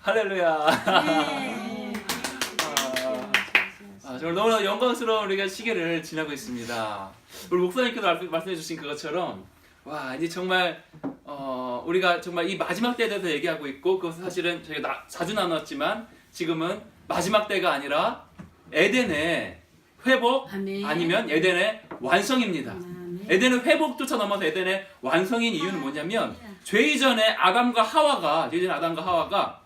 할렐루야. 네. 정말 너무나 영광스러운 우리가 시계를 지나고 있습니다. 우리 목사님께서 말씀해 주신 그것처럼 와 이제 정말 우리가 정말 이 마지막 때에 대해서 얘기하고 있고 그것은 사실은 저희가 자주 나눴지만 지금은 마지막 때가 아니라 에덴의 회복 아멘. 아니면 에덴의 완성입니다. 아멘. 에덴의 회복조차 넘어서 에덴의 완성인 이유는 뭐냐면 죄 이전에 아담과 하와가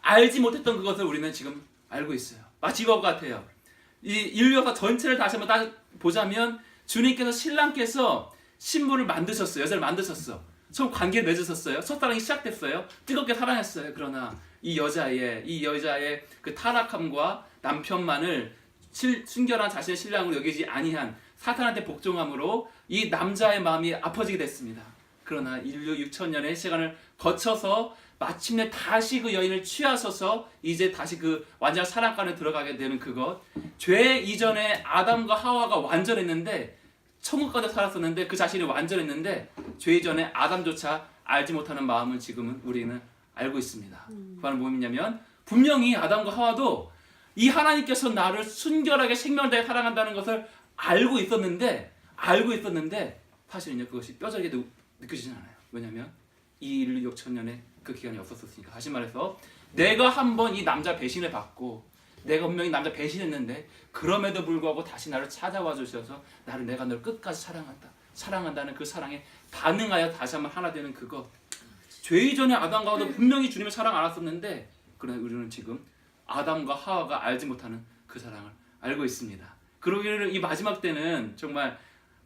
알지 못했던 그것을 우리는 지금 알고 있어요. 마치 이거 같아요. 이 인류가 전체를 다시 한번 보자면 주님께서 신랑께서 신부를 만드셨어요. 여자를 만드셨어. 처음 관계를 맺으셨어요. 첫사랑이 시작됐어요. 뜨겁게 사랑했어요. 그러나 이 여자의 그 타락함과 남편만을 순결한 자신의 신랑으로 여기지 아니한 사탄한테 복종함으로 이 남자의 마음이 아파지게 됐습니다. 그러나 인류 6천년의 시간을 거쳐서 마침내 다시 그 여인을 취하셔서 이제 다시 그 완전한 사랑관에 들어가게 되는 그것. 죄 이전에 아담과 하와가 완전했는데 천국 가운데 살았었는데 그 자신이 완전했는데 죄 이전에 아담조차 알지 못하는 마음을 지금은 우리는 알고 있습니다. 그 말은 뭐냐면 분명히 아담과 하와도 이 하나님께서 나를 순결하게 생명을 다해 사랑한다는 것을 알고 있었는데 사실은요 그것이 뼈저리게 느껴지진 않아요. 왜냐하면 이 인류 6천년의 그 기간이 없었으니까. 다시 말해서 내가 한번 이 남자 배신을 받고 내가 분명히 남자 배신했는데 그럼에도 불구하고 다시 나를 찾아와 주셔서 내가 널 끝까지 사랑한다는 그 사랑에 반응하여 다시 한번 하나 되는 그것. 죄 이전에 아담과 하와도 분명히 주님을 사랑 안 했었는데 그러나 우리는 지금 아담과 하와가 알지 못하는 그 사랑을 알고 있습니다. 그러기를 이 마지막 때는 정말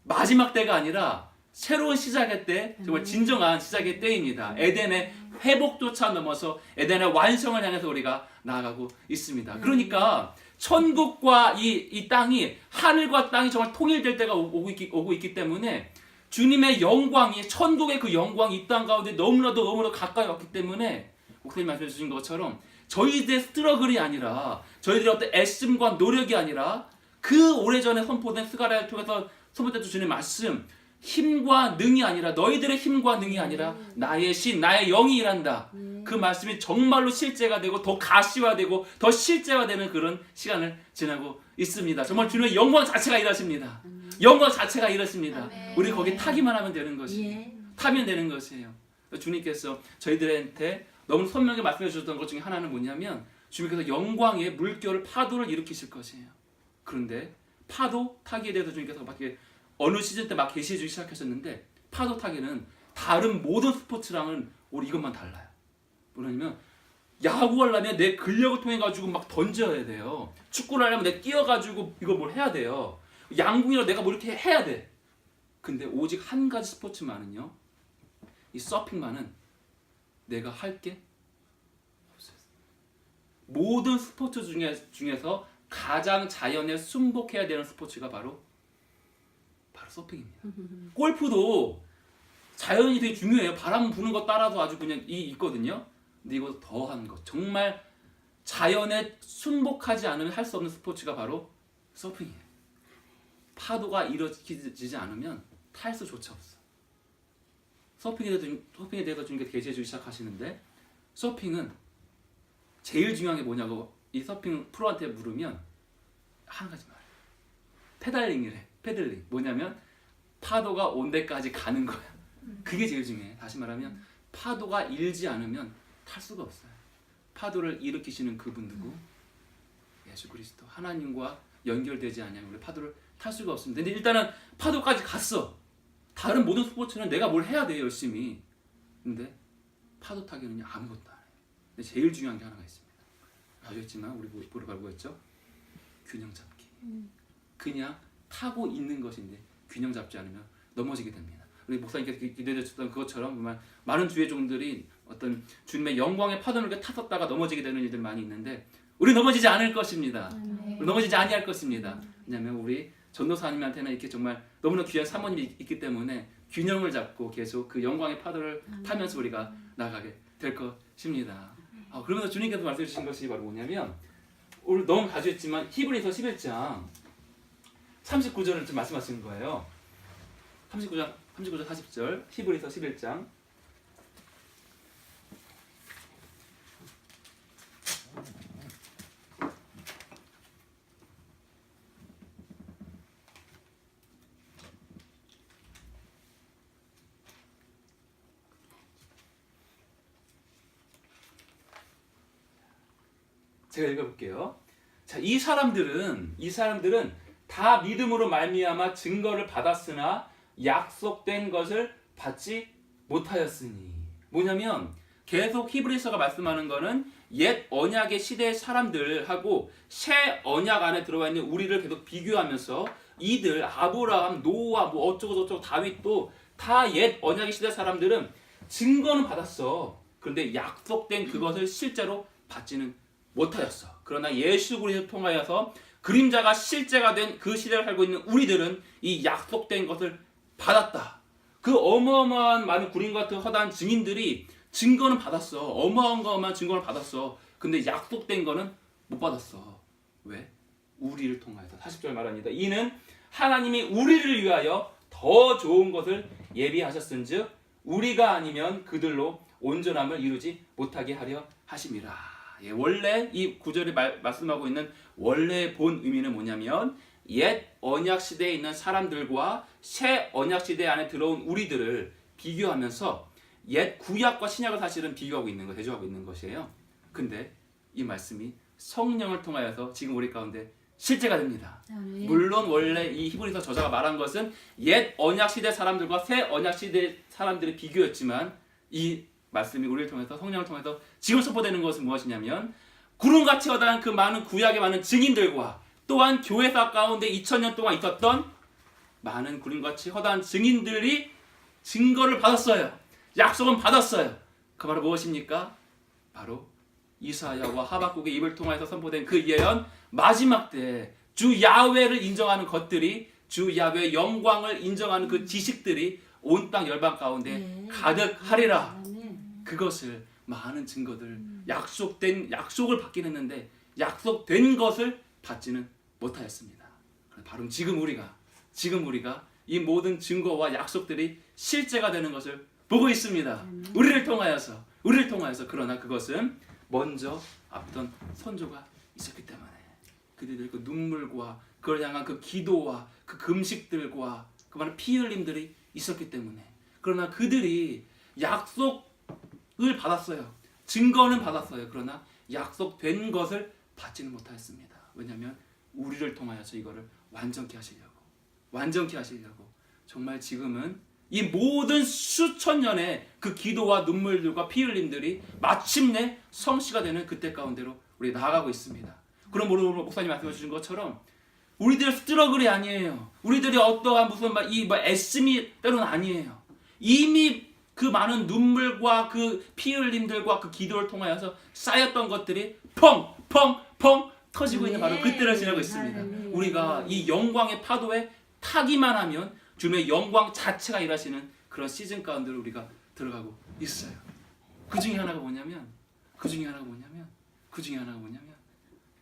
마지막 때가 아니라 새로운 시작의 때, 정말 진정한 시작의 때입니다. 에덴의 회복조차 넘어서 에덴의 완성을 향해서 우리가 나아가고 있습니다. 그러니까 천국과 이 땅이, 하늘과 땅이 정말 통일될 때가 오고 있기 때문에 주님의 영광이, 천국의 그 영광이 이 땅 가운데 너무나도 가까이 왔기 때문에 목사님 말씀해 주신 것처럼 저희들의 스트러글이 아니라 저희들의 어떤 애씀과 노력이 아니라 그 오래전에 선포된 스가랴를 통해서 선포됐던 주님의 말씀, 힘과 능이 아니라 너희들의 힘과 능이 아니라 나의 신, 나의 영이 일한다. 그 말씀이 정말로 실제가 되고 더 가시화되고 더 실제화되는 그런 시간을 지나고 있습니다. 정말 주님의 영광 자체가 일하십니다. 영광 자체가 일하십니다. 우리 거기 타기만 하면 되는 것이에요. 타면 되는 것이에요. 주님께서 저희들한테 너무 선명하게 말씀해 주셨던 것 중에 하나는 뭐냐면 주님께서 영광의 물결을 파도를 일으키실 것이에요. 그런데 파도 타기에 대해서 주님께서 어느 시즌 때 막 계시해 주기 시작하셨는데 파도 타기는 다른 모든 스포츠랑은 우리 이것만 달라요. 뭐냐면 야구를 하려면 내 근력을 통해 가지고 막 던져야 돼요. 축구를 하려면 내가 뛰어가지고 이걸 뭘 해야 돼요. 양궁이라 내가 뭐 이렇게 해야 돼. 근데 오직 한 가지 스포츠만은요, 이 서핑만은 내가 할 게 없어요. 모든 스포츠 중에서 가장 자연에 순복해야 되는 스포츠가 바로 서핑입니다. 골프도 자연이 되게 중요해요. 바람 부는 것 따라서 아주 그냥 있거든요. 근데 이거 더한 것, 정말 자연에 순복하지 않으면 할 수 없는 스포츠가 바로 서핑이에요. 파도가 일으키지 않으면 탈 수조차 없어. 서핑에 대해서 주님께서 계시해 주기 시작하시는데 서핑은 제일 중요한 게 뭐냐고 이 서핑 프로한테 물으면 한 가지 말이에요. 페달링이래. 패들링. 뭐냐면 파도가 온 데까지 가는 거야. 그게 제일 중요해. 다시 말하면 파도가 일지 않으면 탈 수가 없어요. 파도를 일으키시는 그분 누구? 예수 그리스도. 하나님과 연결되지 않으면 우리 파도를 탈 수가 없습니다. 근데 일단은 파도까지 갔어. 다른 모든 스포츠는 내가 뭘 해야 돼요, 열심히. 근데 파도 타기는 아무것도 안 해요. 근데 제일 중요한 게 하나가 있습니다. 아셨지만 우리 뭐라고 했죠? 균형 잡기. 그냥 타고 있는 것인데 균형 잡지 않으면 넘어지게 됩니다. 우리 목사님께서 기도해 주셨던 그것처럼 정말 많은 주의 종들이 어떤 주님의 영광의 파도를 탔었다가 넘어지게 되는 일들 많이 있는데 우리 넘어지지 않을 것입니다. 우리 넘어지지 아니할 것입니다. 왜냐하면 우리 전도사님한테는 이렇게 정말 너무나 귀한 사모님이 있기 때문에 균형을 잡고 계속 그 영광의 파도를 타면서 우리가 나가게 될 것입니다. 그러면서 주님께서 말씀해 주신 것이 바로 뭐냐면 오늘 너무 가주했지만 히브리서 11장 39절을 좀 말씀하시는 거예요. 39절 40절 히브리서 11장 제가 읽어볼게요. 자, 이 사람들은 다 믿음으로 말미암아 증거를 받았으나 약속된 것을 받지 못하였으니. 뭐냐면 계속 히브리서가 말씀하는 거는 옛 언약의 시대의 사람들하고 새 언약 안에 들어와 있는 우리를 계속 비교하면서 이들 아브라함, 노아, 뭐 어쩌고 다윗도 다 옛 언약의 시대 사람들은 증거는 받았어. 그런데 약속된 그것을 실제로 받지는 못하였어. 그러나 예수 그리스도를 통하여서 그림자가 실제가 된 그 시대를 살고 있는 우리들은 이 약속된 것을 받았다. 그 어마어마한 많은 구림 같은 허다한 증인들이 증거는 받았어. 어마어마한 증거를 받았어. 근데 약속된 거는 못 받았어. 왜? 우리를 통하여서. 40절 말합니다. 이는 하나님이 우리를 위하여 더 좋은 것을 예비하셨은즉 우리가 아니면 그들로 온전함을 이루지 못하게 하려 하심이라. 예, 원래 이 구절이 말씀하고 있는 원래의 본 의미는 뭐냐면 옛 언약 시대에 있는 사람들과 새 언약 시대 안에 들어온 우리들을 비교하면서 옛 구약과 신약을 사실은 비교하고 있는 거, 대조하고 있는 것이에요. 근데 이 말씀이 성령을 통하여서 지금 우리 가운데 실제가 됩니다. 물론 원래 이 히브리서 저자가 말한 것은 옛 언약 시대 사람들과 새 언약 시대 사람들의 비교였지만 이 말씀이 우리를 통해서 성령을 통해서 지금 선포되는 것은 무엇이냐면 구름같이 허다한 그 많은 구약의 많은 증인들과 또한 교회사 가운데 2000년 동안 있었던 많은 구름같이 허다한 증인들이 증거를 받았어요. 약속은 받았어요. 그 말은 무엇입니까? 바로 이사야와 하박국의 입을 통해서 선포된 그 예언, 마지막 때 주 야훼를 인정하는 것들이, 주 야훼의 영광을 인정하는 그 지식들이 온 땅 열방 가운데 가득하리라. 그것을 많은 증거들, 약속을 받긴 했는데 약속된 것을 받지는 못하였습니다. 바로 지금 우리가 이 모든 증거와 약속들이 실제가 되는 것을 보고 있습니다. 우리를 통하여서. 그러나 그것은 먼저 앞선 선조가 있었기 때문에 그들의 그 눈물과 그걸 향한 그 기도와 그 금식들과 그 많은 피 흘림들이 있었기 때문에. 그러나 그들이 약속을 받았어요. 증거는 받았어요. 그러나 약속된 것을 받지는 못하였습니다. 왜냐하면 우리를 통하여서 이거를 완전케 하시려고 정말 지금은 이 모든 수천 년의 그 기도와 눈물들과 피 흘림들이 마침내 성취가 되는 그때 가운데로 우리 나아가고 있습니다. 그럼 오늘 목사님 말씀해 주신 것처럼 우리들의 스트러글이 아니에요. 우리들이 어떠한 무슨 애씀이 때로는 아니에요. 이미 그 많은 눈물과 그 피 흘림들과 그 기도를 통하여서 쌓였던 것들이 펑 터지고 있는 바로 그때를 지나고 있습니다. 우리가 이 영광의 파도에 타기만 하면 주님의 영광 자체가 일하시는 그런 시즌 가운데로 우리가 들어가고 있어요. 그 중에 하나가 뭐냐면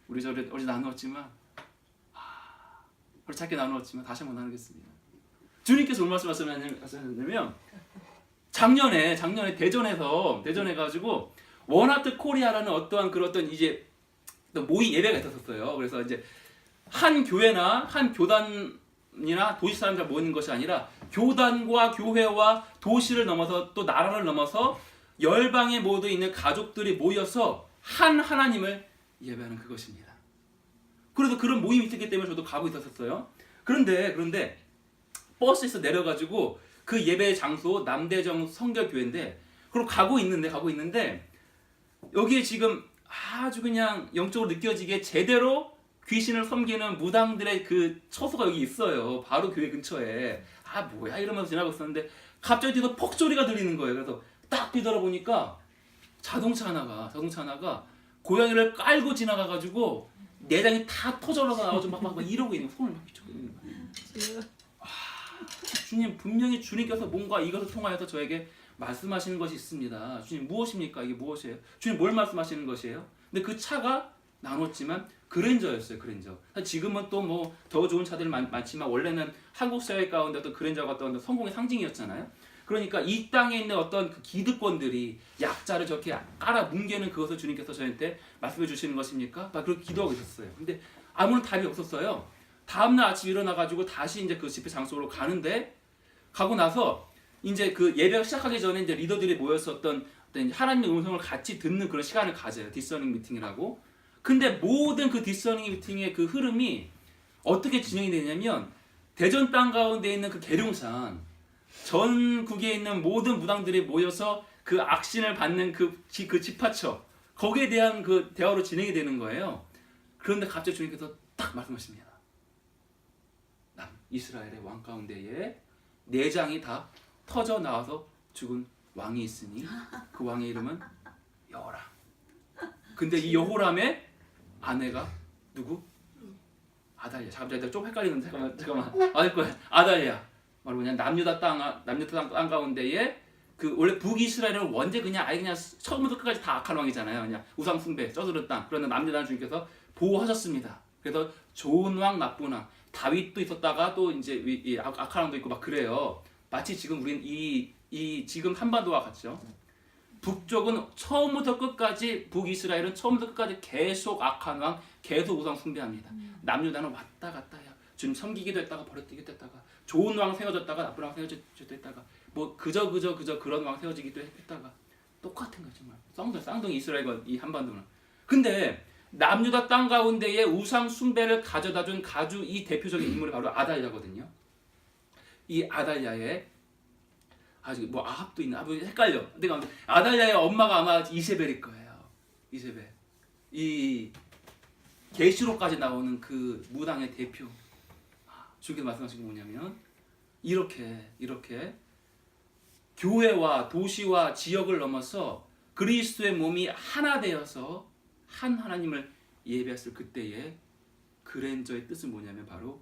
우리 어제 나누었지만 우리 짧게 나누었지만 다시 한번 나누겠습니다. 주님께서 얼마 말씀하셨냐면 작년에 대전에 가지고 원하트 코리아라는 어떠한 이제 모의 예배가 있었어요. 그래서 이제 한 교회나 한 교단이나 도시 사람들 모이는 것이 아니라 교단과 교회와 도시를 넘어서 또 나라를 넘어서 열방에 모두 있는 가족들이 모여서 한 하나님을 예배하는 그것입니다. 그래서 그런 모임이 있었기 때문에 저도 가고 있었어요. 그런데 버스에서 내려가지고 그 예배 장소 남대정 성결교회인데 그럼 가고 있는데 여기에 지금 아주 그냥 영적으로 느껴지게 제대로 귀신을 섬기는 무당들의 그 처소가 여기 있어요. 바로 교회 근처에. 뭐야 이러면서 지나고 있었는데 갑자기 뒤에서 퍽 소리가 들리는 거예요. 그래서 딱 뒤돌아보니까 자동차 하나가 고양이를 깔고 지나가가지고 내장이 다 터져나서 나와서 막 이러고 있는 거예요. 손을 막 비추고 있는 거예요. 주님, 분명히 주님께서 뭔가 이것을 통하여서 저에게 말씀하시는 것이 있습니다. 주님, 무엇입니까? 이게 무엇이에요? 주님, 뭘 말씀하시는 것이에요? 근데 그 차가 나눴지만 그랜저였어요. 그랜저. 지금은 또 뭐 더 좋은 차들이 많지만 원래는 한국 사회 가운데 어떤 그랜저가 어떤 성공의 상징이었잖아요. 그러니까 이 땅에 있는 어떤 그 기득권들이 약자를 저렇게 깔아 뭉개는 그것을 주님께서 저한테 말씀해 주시는 것입니까? 막 그렇게 기도하고 있었어요. 근데 아무런 답이 없었어요. 다음날 아침 일어나가지고 다시 이제 그 집회 장소로 가고 나서 이제 그 예배가 시작하기 전에 이제 리더들이 모였었던 하나님의 음성을 같이 듣는 그런 시간을 가져요. 디서닝 미팅이라고. 근데 모든 그 디스커닝의 그 흐름이 어떻게 진행이 되냐면 대전 땅 가운데 있는 그 계룡산 전국에 있는 모든 무당들이 모여서 그 악신을 받는 그 집합처 거기에 대한 그 대화로 진행이 되는 거예요. 그런데 갑자기 주님께서 딱 말씀하십니다. 이스라엘의 왕 가운데에 내장이 다 터져 나와서 죽은 왕이 있으니 그 왕의 이름은 여호람. 근데 이 여호람의 아내가 누구? 아달랴. 잠깐만 좀 헷갈리는데 잠깐만. 알 거야. 아달랴. 바로 그냥 남유다 땅 가운데에 그 원래 북이스라엘은 원래 그냥 아예 그냥 처음부터 끝까지 다 악한 왕이잖아요. 그냥 우상 숭배, 쩌들은 땅. 그런데 남유다는 주님께서 보호하셨습니다. 그래서 좋은 왕, 나쁜 왕. 다윗도 있었다가 또 이제 이 악한 왕도 있고 막 그래요. 마치 지금 우리는 이 지금 한반도와 같죠. 북쪽은 처음부터 끝까지 북이스라엘은 처음부터 끝까지 계속 악한 왕, 계속 우상 숭배합니다. 남유다는 왔다 갔다 해요. 주님 섬기기도 했다가 버려지기도 했다가 좋은 왕 세워졌다가 나쁜 왕 세워지기도 했다가 뭐 그저 그런 왕 세워지기도 했다가 똑같은 거죠. 정말 쌍둥이 이스라엘과 이 한반도는. 근데 남유다 땅 가운데에 우상 숭배를 가져다준 가주 이 대표적인 인물이 바로 아달랴거든요. 이 아달랴의 아직 뭐 아합도 있나? 헷갈려. 내가 아달랴의 엄마가 아마 이세벨일 거예요. 이세벨. 이 계시록까지 나오는 그 무당의 대표. 주께서 말씀하신 게 뭐냐면 이렇게 교회와 도시와 지역을 넘어서 그리스도의 몸이 하나 되어서 한 하나님을 예배했을 그때에 그랜저의 뜻은 뭐냐면 바로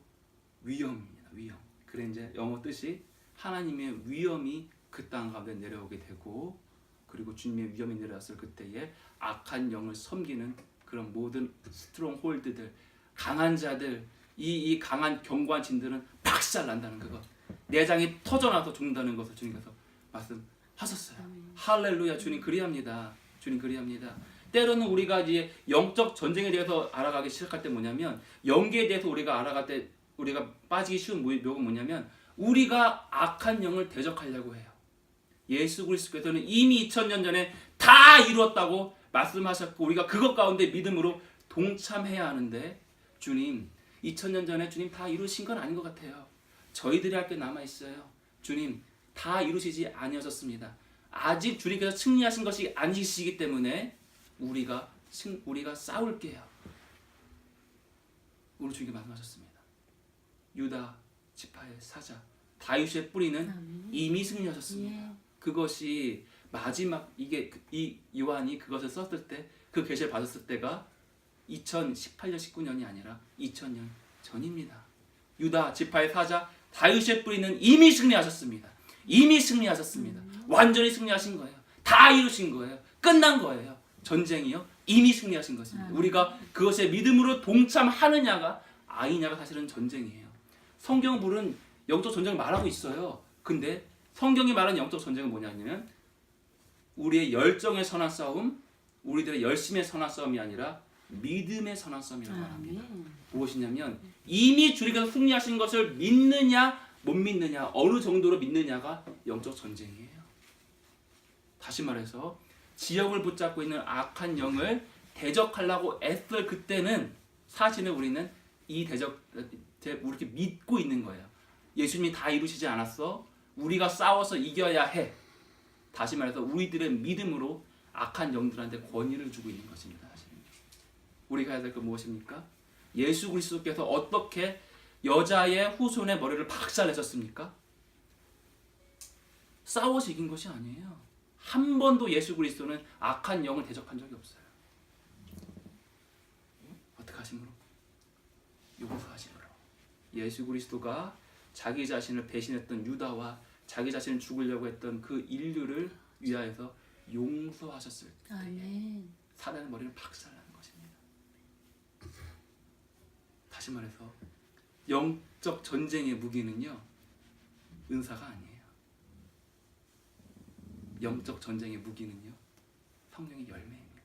위엄입니다. 위엄. 그랜저 영어 뜻이 하나님의 위엄이 그 땅 가운데 내려오게 되고 그리고 주님의 위엄이 내려왔을 그때에 악한 영을 섬기는 그런 모든 스트롱홀드들, 강한 자들, 이 강한 견고한 진들은 박살난다는 그것. 내장이 터져나서 죽는다는 것을 주님께서 말씀하셨어요. 할렐루야. 주님 그리합니다. 주님 그리합니다. 때로는 우리가 이제 영적 전쟁에 대해서 알아가기 시작할 때 뭐냐면 영계에 대해서 우리가 알아갈 때 우리가 빠지기 쉬운 묘은 뭐냐면 우리가 악한 영을 대적하려고 해요. 예수 그리스도께서는 이미 2000년 전에 다 이루었다고 말씀하셨고 우리가 그것 가운데 믿음으로 동참해야 하는데 주님 2000년 전에 주님 다 이루신 건 아닌 것 같아요. 저희들이 할 게 남아있어요. 주님 다 이루시지 아니하셨습니다. 아직 주님께서 승리하신 것이 아니시기 때문에 우리가 싸울게요. 오늘 주님께 말씀하셨습니다. 유다 지파의 사자 다윗의 뿌리는 이미 승리하셨습니다. 그것이 마지막 이 요한이 그것을 썼을 때 그 계시를 받았을 때가 2018년 19년이 아니라 2000년 전입니다. 유다 지파의 사자 다윗의 뿌리는 이미 승리하셨습니다. 이미 승리하셨습니다. 완전히 승리하신 거예요. 다 이루신 거예요. 끝난 거예요. 전쟁이요. 이미 승리하신 것입니다. 우리가 그것에 믿음으로 동참하느냐가 아니냐가 사실은 전쟁이에요. 성경 부른 영적 전쟁을 말하고 있어요. 근데 성경이 말하는 영적 전쟁은 뭐냐면 우리의 열정의 선한 싸움, 우리들의 열심의 선한 싸움이 아니라 믿음의 선한 싸움이라고 말합니다. 무엇이냐면 이미 주님께서 승리하신 것을 믿느냐 못 믿느냐 어느 정도로 믿느냐가 영적 전쟁이에요. 다시 말해서 지역을 붙잡고 있는 악한 영을 대적하려고 애쓸 그때는 사실은 우리는 이 우리렇게 믿고 있는 거예요. 예수님이 다 이루시지 않았어. 우리가 싸워서 이겨야 해. 다시 말해서 우리들의 믿음으로 악한 영들한테 권위를 주고 있는 것입니다. 우리가 해야 될 건 무엇입니까? 예수 그리스도께서 어떻게 여자의 후손의 머리를 박살내셨습니까? 싸워서 이긴 것이 아니에요. 한 번도 예수 그리스도는 악한 영을 대적한 적이 없어요. 어떻게 하심으로? 용서하심으로. 예수 그리스도가 자기 자신을 배신했던 유다와 자기 자신을 죽으려고 했던 그 인류를 위하여서 용서하셨을 때 사단의 머리를 박살나는 것입니다. 다시 말해서 영적 전쟁의 무기는요 은사가 아니에요. 영적 전쟁의 무기는요 성령의 열매입니다.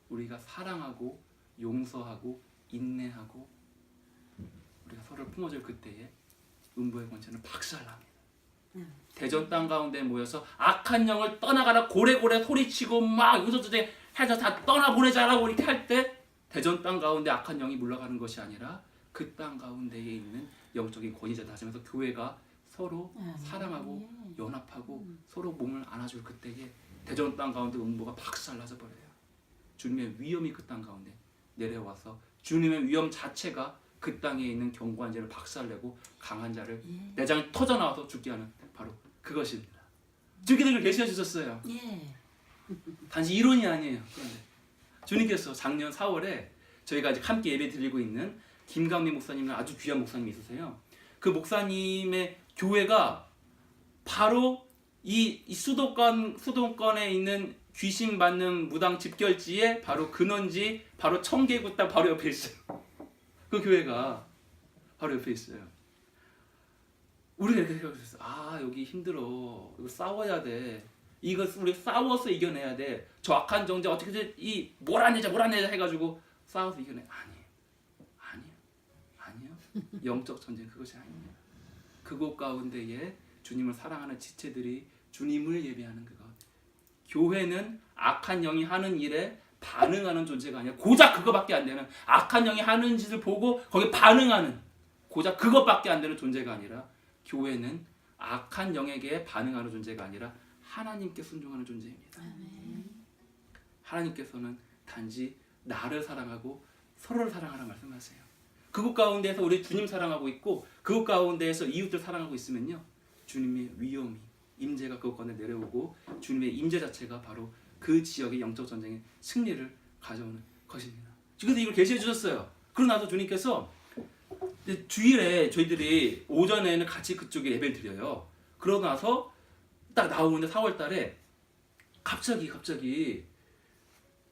우리가 사랑하고 용서하고 인내하고 우리가 서로를 품어줄 그때에 음부의 권세는 박살납니다. 대전 땅 가운데 모여서 악한 영을 떠나가라 고래고래 소리치고 막 여기서 해서 다 떠나보내자라고 이렇게 할 때 대전 땅 가운데 악한 영이 물러가는 것이 아니라 그 땅 가운데에 있는 영적인 권위자다 하시면서 교회가 서로 사랑하고 연합하고 서로 몸을 안아줄 그때에 대전 땅 가운데 음모가 박살나서 버려요. 주님의 위엄이 그 땅 가운데 내려와서 주님의 위엄 자체가 그 땅에 있는 견고한 자를 박살내고 강한 자를 내장이 터져나와서 죽게 하는 바로 그것입니다. 주님께서 이걸 계시해 주셨어요. 단지 이론이 아니에요. 그런데 주님께서 작년 4월에 저희가 아직 함께 예배 드리고 있는 김강민 목사님은 아주 귀한 목사님이 있으세요. 그 목사님의 교회가 바로 이 수도권에 있는 귀신 받는 무당 집결지의 바로 근원지 바로 청계구 땅 바로 옆에 있어요. 그 교회가 바로 옆에 있어요. 우리가 이렇게 생각했어요. 아, 여기 힘들어. 이거 싸워야 돼. 이거 우리 싸워서 이겨내야 돼. 저 악한 정자 어떻게든 이 몰아내자 해가지고 싸워서 이겨내. 아니요. 영적 전쟁 그것이 아닙니다. 그곳 가운데에 주님을 사랑하는 지체들이 주님을 예배하는 그것. 교회는 악한 영이 하는 일에 반응하는 존재가 아니라 고작 그거밖에 안 되는, 악한 영이 하는 짓을 보고 거기에 반응하는 고작 그것밖에 안 되는 존재가 아니라, 교회는 악한 영에게 반응하는 존재가 아니라 하나님께 순종하는 존재입니다. 하나님께서는 단지 나를 사랑하고 서로를 사랑하라 말씀하세요. 그곳 가운데에서 우리 주님 사랑하고 있고 그곳 가운데에서 이웃들 사랑하고 있으면요, 주님의 위엄이 임재가 그곳 가운데 내려오고 주님의 임재 자체가 바로 그 지역의 영적 전쟁의 승리를 가져오는 것입니다. 그래서 이걸 계시해 주셨어요. 그러고 나서 주님께서 주일에 저희들이 오전에는 같이 그쪽에 예배를 드려요. 그러고 나서 딱 나오는데 4월 달에 갑자기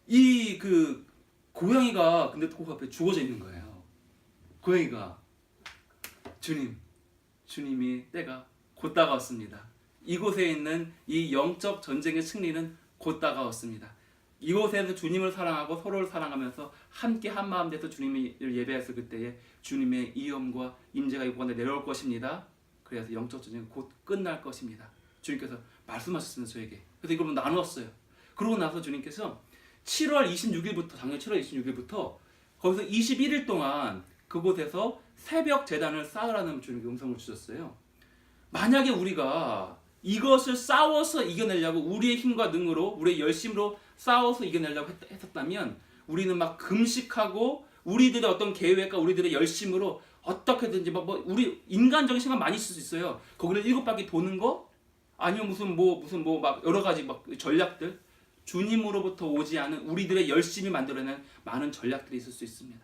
이 그 고양이가 근데 그 앞에 죽어져 있는 거예요. 고양이가 주님이 때가 곧 다가왔습니다. 이곳에 있는 이 영적 전쟁의 승리는 곧 다가왔습니다. 이곳에서 주님을 사랑하고 서로를 사랑하면서 함께 한 마음 돼서 주님을 예배했을 그때에 주님의 이엄과 임재가 이곳 가운데 내려올 것입니다. 그래서 영적 전쟁이 곧 끝날 것입니다. 주님께서 말씀하셨습니다, 저에게. 그래서 이걸 나누었어요. 그러고 나서 주님께서 7월 26일부터 작년 7월 26일부터 거기서 21일 동안 그곳에서 새벽 제단을 쌓으라는 주님께 음성을 주셨어요. 만약에 우리가 이것을 싸워서 이겨내려고 우리의 힘과 능으로 우리의 열심으로 싸워서 이겨내려고 했었다면 우리는 막 금식하고 우리들의 어떤 계획과 우리들의 열심으로 어떻게든지 우리 인간적인 시간 많이 쓸 수 있어요. 거기를 7바퀴 도는 거 아니면 무슨 막 여러 가지 막 전략들, 주님으로부터 오지 않은 우리들의 열심이 만들어낸 많은 전략들이 있을 수 있습니다.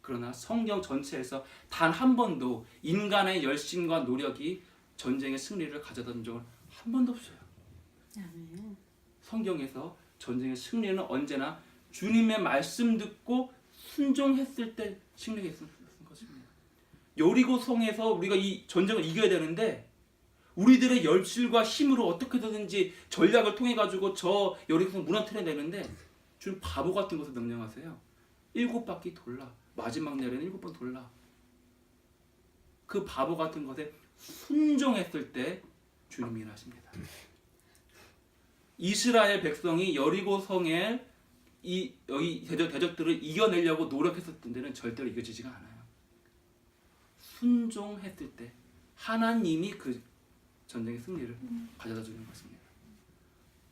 그러나 성경 전체에서 단 한 번도 인간의 열심과 노력이 전쟁의 승리를 가져다 준 적은 한 번도 없어요. 성경에서 전쟁의 승리는 언제나 주님의 말씀 듣고 순종했을 때 승리가 있었던 것입니다. 여리고 성에서 우리가 이 전쟁을 이겨야 되는데 우리들의 열실과 힘으로 어떻게든지 전략을 통해 가지고 저 여리고 성 무너뜨려내는데 주님 바보 같은 것을 명령하세요. 7바퀴 돌라. 마지막 날에는 7번 돌라. 그 바보 같은 것에 순종했을 때 주님이 일하십니다. 이스라엘 백성이 여리고 성에 여기 대적들을 이겨내려고 노력했었던 데는 절대로 이겨지지가 않아요. 순종했을 때 하나님이 그 전쟁의 승리를 가져다 주는 것입니다.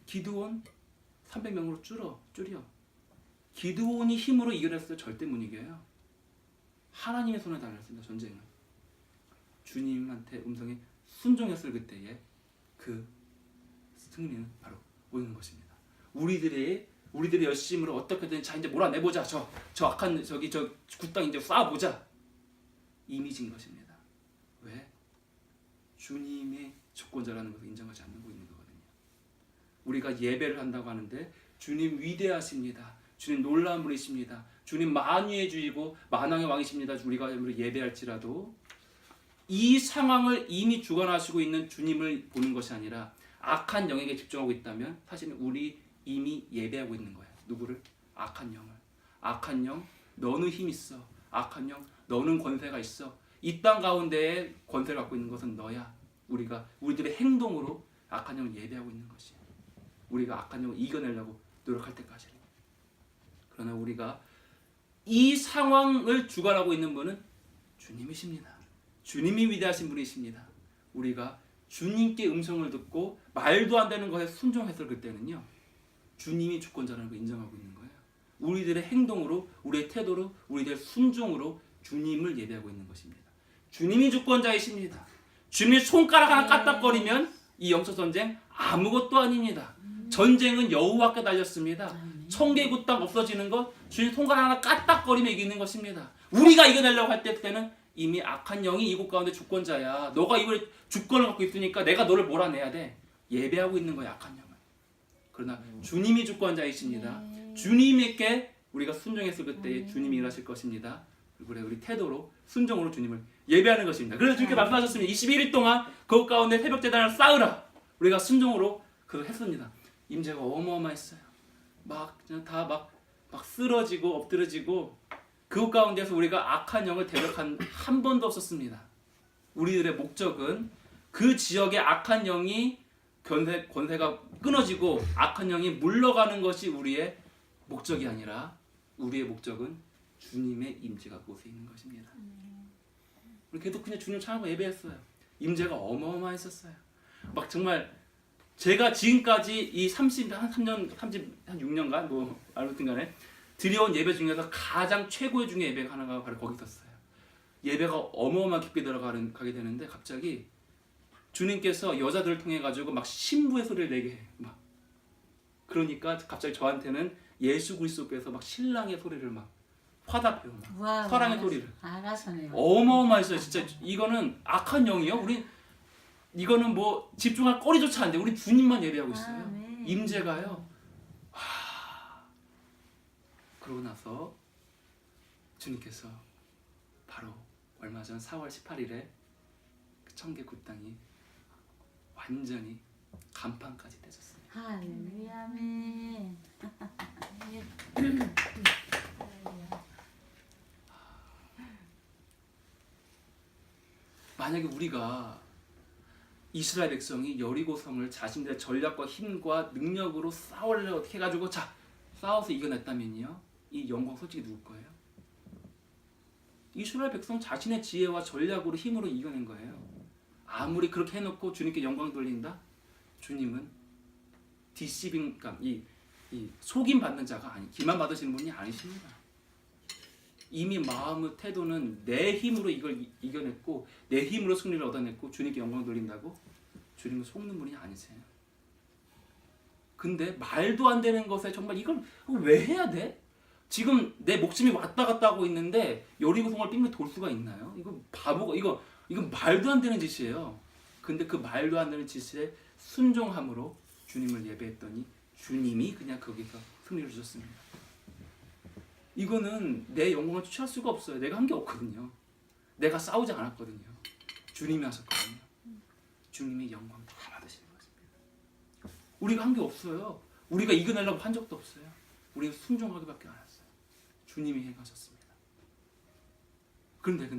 기드온 300명으로 줄여. 기드온이 힘으로 이겨냈을 때 절대 못 이겨요. 하나님의 손에 달렸습니다. 전쟁은. 주님한테 음성에 순종했을 그때에 그 승리는 바로 오는 것입니다. 우리들의 열심으로 어떻게든 자 이제 몰아내보자. 저 악한 저 굿땅 이제 쏴보자. 이미 진 것입니다. 왜? 주님의 주권자라는 것을 인정하지 않고 있는 거거든요. 우리가 예배를 한다고 하는데 주님 위대하십니다. 주님 놀라운 분이십니다. 주님 만유의 주이고 만왕의 왕이십니다. 우리가 예배할지라도 이 상황을 이미 주관하시고 있는 주님을 보는 것이 아니라 악한 영에게 집중하고 있다면 사실은 우리 이미 예배하고 있는 거예요. 누구를? 악한 영을. 악한 영, 너는 힘 있어. 악한 영, 너는 권세가 있어. 이 땅 가운데에 권세를 갖고 있는 것은 너야. 우리들의 행동으로 악한 영을 예배하고 있는 것이야. 우리가 악한 영을 이겨내려고 노력할 때까지. 그러나 우리가 이 상황을 주관하고 있는 분은 주님이십니다. 주님이 위대하신 분이십니다. 우리가 주님께 음성을 듣고 말도 안 되는 것에 순종했을 그때는요, 주님이 주권자라는 걸 인정하고 있는 거예요. 우리들의 행동으로, 우리의 태도로, 우리들의 순종으로 주님을 예배하고 있는 것입니다. 주님이 주권자이십니다. 주님이 손가락 하나 까딱거리면 이 영적 전쟁 아무것도 아닙니다. 전쟁은 여호와께 달렸습니다. 천개국 땅 없어지는 것 주님 손가락 하나 까딱거리면 이기는 것입니다. 우리가 이겨내려고 할 때는 이미 악한 영이 이곳 가운데 주권자야. 너가 이걸 주권을 갖고 있으니까 내가 너를 몰아내야 돼. 예배하고 있는 거야, 악한 영을. 그러나 주님이 주권자이십니다. 주님에게 우리가 순종했을 그때에 주님이 일하실 것입니다. 그리고 우리 태도로 순종으로 주님을 예배하는 것입니다. 그래서 주님께 말씀하셨습니다. 21일 동안 그것 가운데 새벽 제단을 쌓으라. 우리가 순종으로 그걸 했습니다. 임재가 어마어마했어요. 막 쓰러지고 엎드러지고 그것 가운데서 우리가 악한 영을 대적한 한 번도 없었습니다. 우리들의 목적은 그 지역의 악한 영이 권세가 끊어지고 악한 영이 물러가는 것이 우리의 목적이 아니라 우리의 목적은 주님의 임재가 그곳에 있는 것입니다. 우리 계속 그냥 주님 찬양하고 예배했어요. 임재가 어마어마했었어요. 막 정말 제가 지금까지 이 36년간 뭐 아무튼 간에 드려온 예배 중에서 가장 최고의 중에 예배가 하나가 바로 거기 있었어요. 예배가 어마어마하게 깊게 가게 되는데 갑자기 주님께서 여자들을 통해 가지고 막 신부의 소리를 내게 해요. 막 그러니까 갑자기 저한테는 예수 그리스도께서 막 신랑의 소리를 막 화답해요. 막 사랑의 소리를. 알아서네요. 어마어마했어요. 진짜 이거는 악한 영이요. 우리 이거는 뭐 집중할 거리조차 안 돼. 우리 주님만 예배하고 있어요. 네. 임재가요. 그러고 나서 주님께서 바로 얼마 전 4월 18일에 청계국 땅이 완전히 간판까지 떼졌습니다. 할렐루야 아멘. 만약에 우리가 이스라엘 백성이 여리고성을 자신들의 전략과 힘과 능력으로 싸우려고 어떻게 해가지고 싸워서 이겨냈다면요, 이 영광 솔직히 누구 거예요? 이스라엘 백성 자신의 지혜와 전략으로 힘으로 이겨낸 거예요. 아무리 그렇게 해놓고 주님께 영광 돌린다? 주님은 디시빙, 그러니까 이 속임 받는 자가 기만 받으시는 분이 아니십니다. 이미 마음의 태도는 내 힘으로 이걸 이겨냈고 내 힘으로 승리를 얻어냈고 주님께 영광 돌린다고? 주님은 속는 분이 아니세요. 근데 말도 안 되는 것에 정말 이걸 왜 해야 돼? 지금 내 목숨이 왔다 갔다 하고 있는데 여리고성을 빙빙 돌 수가 있나요? 이거 바보가 이거 말도 안 되는 짓이에요. 근데 그 말도 안 되는 짓에 순종함으로 주님을 예배했더니 주님이 그냥 거기서 승리를 주셨습니다. 이거는 내 영광을 취할 수가 없어요. 내가 한 게 없거든요. 내가 싸우지 않았거든요. 주님이 하셨거든요. 주님이 영광 다 받으시는 것입니다. 우리가 한 게 없어요. 우리가 이겨내려고 한 적도 없어요. 우리는 순종하기밖에 안 했어요. 주님이 해가셨습니다. 근데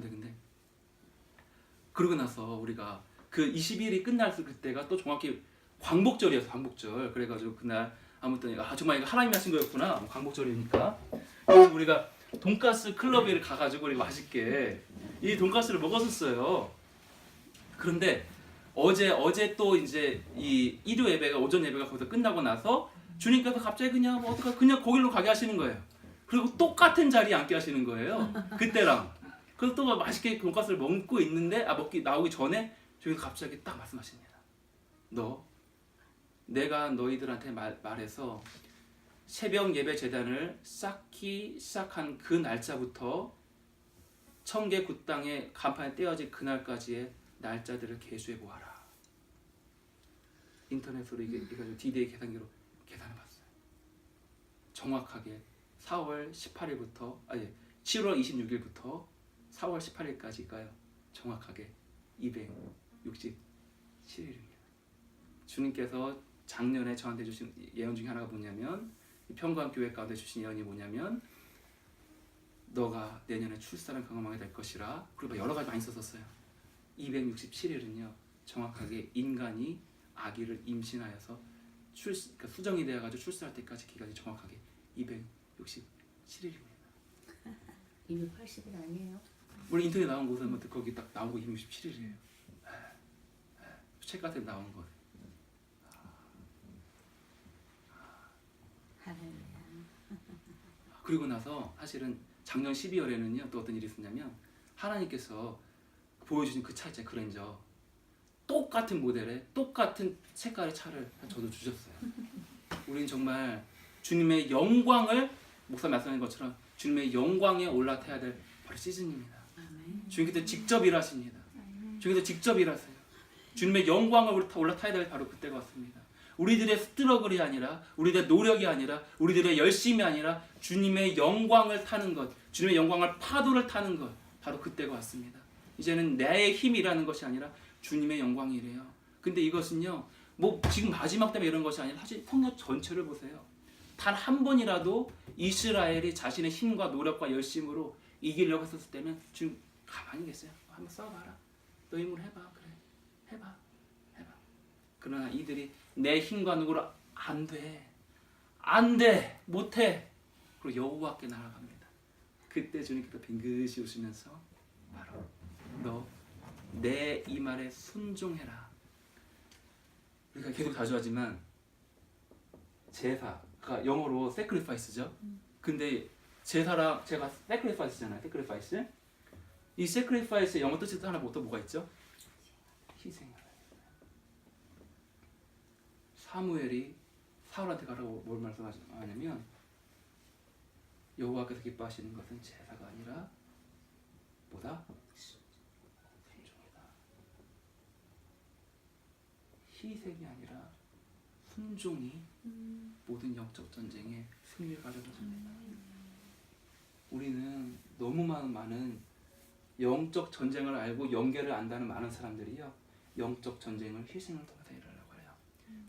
그러고 나서 우리가 그 20일이 끝날 그때가 또 정확히 광복절이었어요. 광복절. 그래가지고 그날 아무튼 정말 이거 하나님이 하신 거였구나. 광복절이니까. 그래서 우리가 돈가스 클럽에 가가지고 우리 맛있게 이 돈가스를 먹었었어요. 그런데 어제 또 이제 이 일요 예배가 오전 예배가 거기서 끝나고 나서 주님께서 갑자기 그냥 거기로 가게 하시는 거예요. 그리고 똑같은 자리에 앉게 하시는 거예요. 그때랑. 그래서 또 맛있게 돈가스를 먹고 있는데 나오기 전에 주님 갑자기 딱 말씀하십니다. 내가 너희들한테 말해서 새벽 예배 제단을 쌓기 시작한 그 날짜부터 청계국 땅의 간판에 떼어진 그날까지의 날짜들을 계수해 보아라. 인터넷으로 이게 D-Day 계산기로 계산해봤어요. 정확하게 4월 18일부터 7월 26일부터 4월 18일까지가요. 정확하게 267일입니다. 주님께서 작년에 저한테 주신 예언 중에 하나가 뭐냐면 평강교회 가운데 주신 예언이 뭐냐면 너가 내년에 출산을 경험하게 될 것이라. 그리고 여러 가지 많이 썼었어요. 267일은요 정확하게 인간이 아기를 임신하여서 수정이 되어가지고 출산할 때까지 기간이 정확하게 267일입니다. 280일 아니에요? 우리 인터넷 나온 곳은 뭐 거기 딱 나온 거 267일이에요. 책 같은 데 나온 거. 할렐루야. 그리고 나서 사실은 작년 12월에는요 또 어떤 일이 있었냐면 하나님께서 보여주신 그 차 있잖아요. 그랜저 똑같은 모델에 똑같은 색깔의 차를 저도 주셨어요. 우리는 정말 주님의 영광을 목사 말씀하신 것처럼 주님의 영광에 올라타야 될 바로 시즌입니다. 아멘. 주님께서 직접 일하십니다. 주님께서 직접 일하세요. 주님의 영광을 올라타야 될 바로 그때가 왔습니다. 우리들의 스트러글이 아니라 우리들의 노력이 아니라 우리들의 열심이 아니라 주님의 영광을 타는 것, 주님의 영광을 파도를 타는 것, 바로 그때가 왔습니다. 이제는 나의 힘이라는 것이 아니라 주님의 영광이래요. 근데 이것은요 뭐 지금 마지막 때문에 이런 것이 아니라 사실 성경 전체를 보세요. 단 한 번이라도 이스라엘이 자신의 힘과 노력과 열심으로 이기려고 했었을 때는 지금 가만히 계세요. 한번 싸워봐라. 너 힘으로 해봐. 그래. 해봐. 그러나 이들이 내 힘과 누구로 안 돼. 안 돼. 못해. 그리고 여호와께 날아갑니다. 그때 주님께서 빙긋이 웃으면서 바로 너 내 이 말에 순종해라. 우리가 계속 자주 하지만 제사가 영어로 sacrifice죠. 근데 제사랑 제가 sacrifice잖아요. sacrifice. 이 sacrifice의 영어 뜻이 하나 뭐가 있죠? 희생하라. 사무엘이 사울한테 가라고 뭘 말씀하냐면 여호와께서 기뻐하시는 것은 제사가 아니라 뭐다? 순종이다. 희생이 아니라 순종이 모든 영적 전쟁에 승리를 가져다 줍니다. 우리는 너무 많은 영적 전쟁을 알고 연계를 안다는 많은 사람들이요 영적 전쟁을 희생을 통해서 이루려고 해요.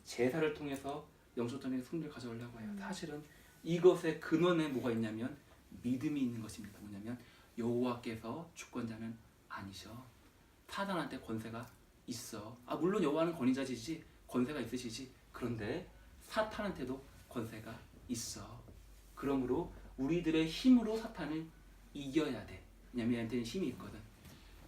제사를 통해서 영적 전쟁의 승리를 가져오려고 해요. 사실은 이것의 근원에 뭐가 있냐면 믿음이 있는 것입니다. 뭐냐면 여호와께서 주권자는 아니셔. 사단한테 권세가 있어. 물론 여호와는 권위자시지 권세가 있으시지. 그런데 사탄한테도 권세가 있어. 그러므로 우리들의 힘으로 사탄을 이겨야 돼. 왜냐하면 얘한테는 힘이 있거든.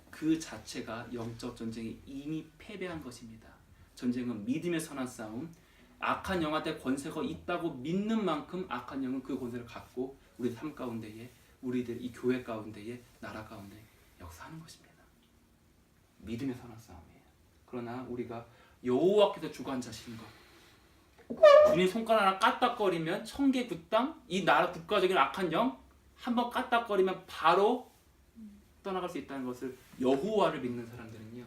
그 자체가 영적 전쟁이 이미 패배한 것입니다. 전쟁은 믿음의 선한 싸움. 악한 영한테 권세가 있다고 믿는 만큼 악한 영은 그 권세를 갖고 우리 삶 가운데에 우리들 이 교회 가운데에 나라 가운데 역사하는 것입니다. 믿음의 선한 싸움이에요. 그러나 우리가 여호와께서 주관자신 것 주님 손가락 하나 까딱거리면 천개 굿당 이 나라 국가적인 악한 영 한번 까딱거리면 바로 떠나갈 수 있다는 것을 여호와를 믿는 사람들은요